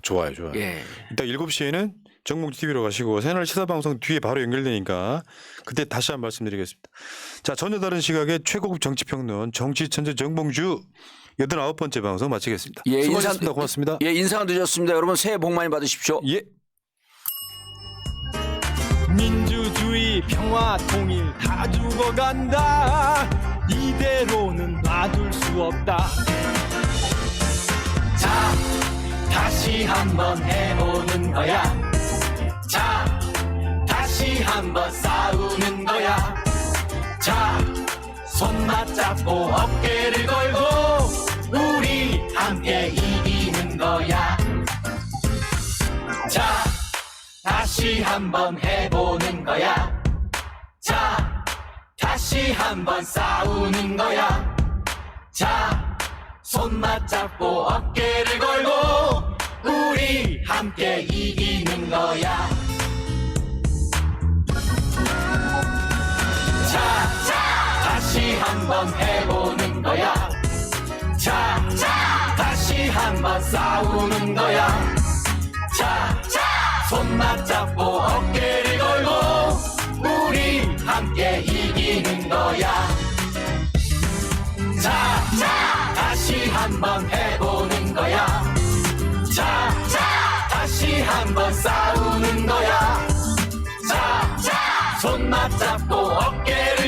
좋아요. 예. 이따 7시에는 정봉주 TV로 가시고 새날 시사방송 뒤에 바로 연결되니까 그때 다시 한번 말씀드리겠습니다. 자, 전혀 다른 시각의 최고급 정치평론 정치천재 정봉주 89번째 방송 마치겠습니다. 예, 수고하셨습니다. 고맙습니다. 예, 인사가 늦었습니다. 여러분 새해 복 많이 받으십시오. 예. 민주주의 평화 통일 다 죽어간다 이대로는 놔둘 수 없다 자 다시 한번 해보는 거야 자 다시 한번 싸우는 거야 자 손 맞잡고 어깨를 걸고 우리 함께 이기는 거야 자 다시 한번 해보는 거야 자 다시 한번 싸우는 거야 자 손 맞잡고 어깨를 걸고 우리 우리 함께 이기는 거야. 자, 다시 한번 해보는 거야. 자, 다시 한번 싸우는 거야. 자, 손 맞잡고 어깨를 걸고 우리 함께 이기는 거야. 자, 다시 한번 해보는 거야. 자, 다시 한번 싸우는 거야. 자, 손 맞잡고 어깨를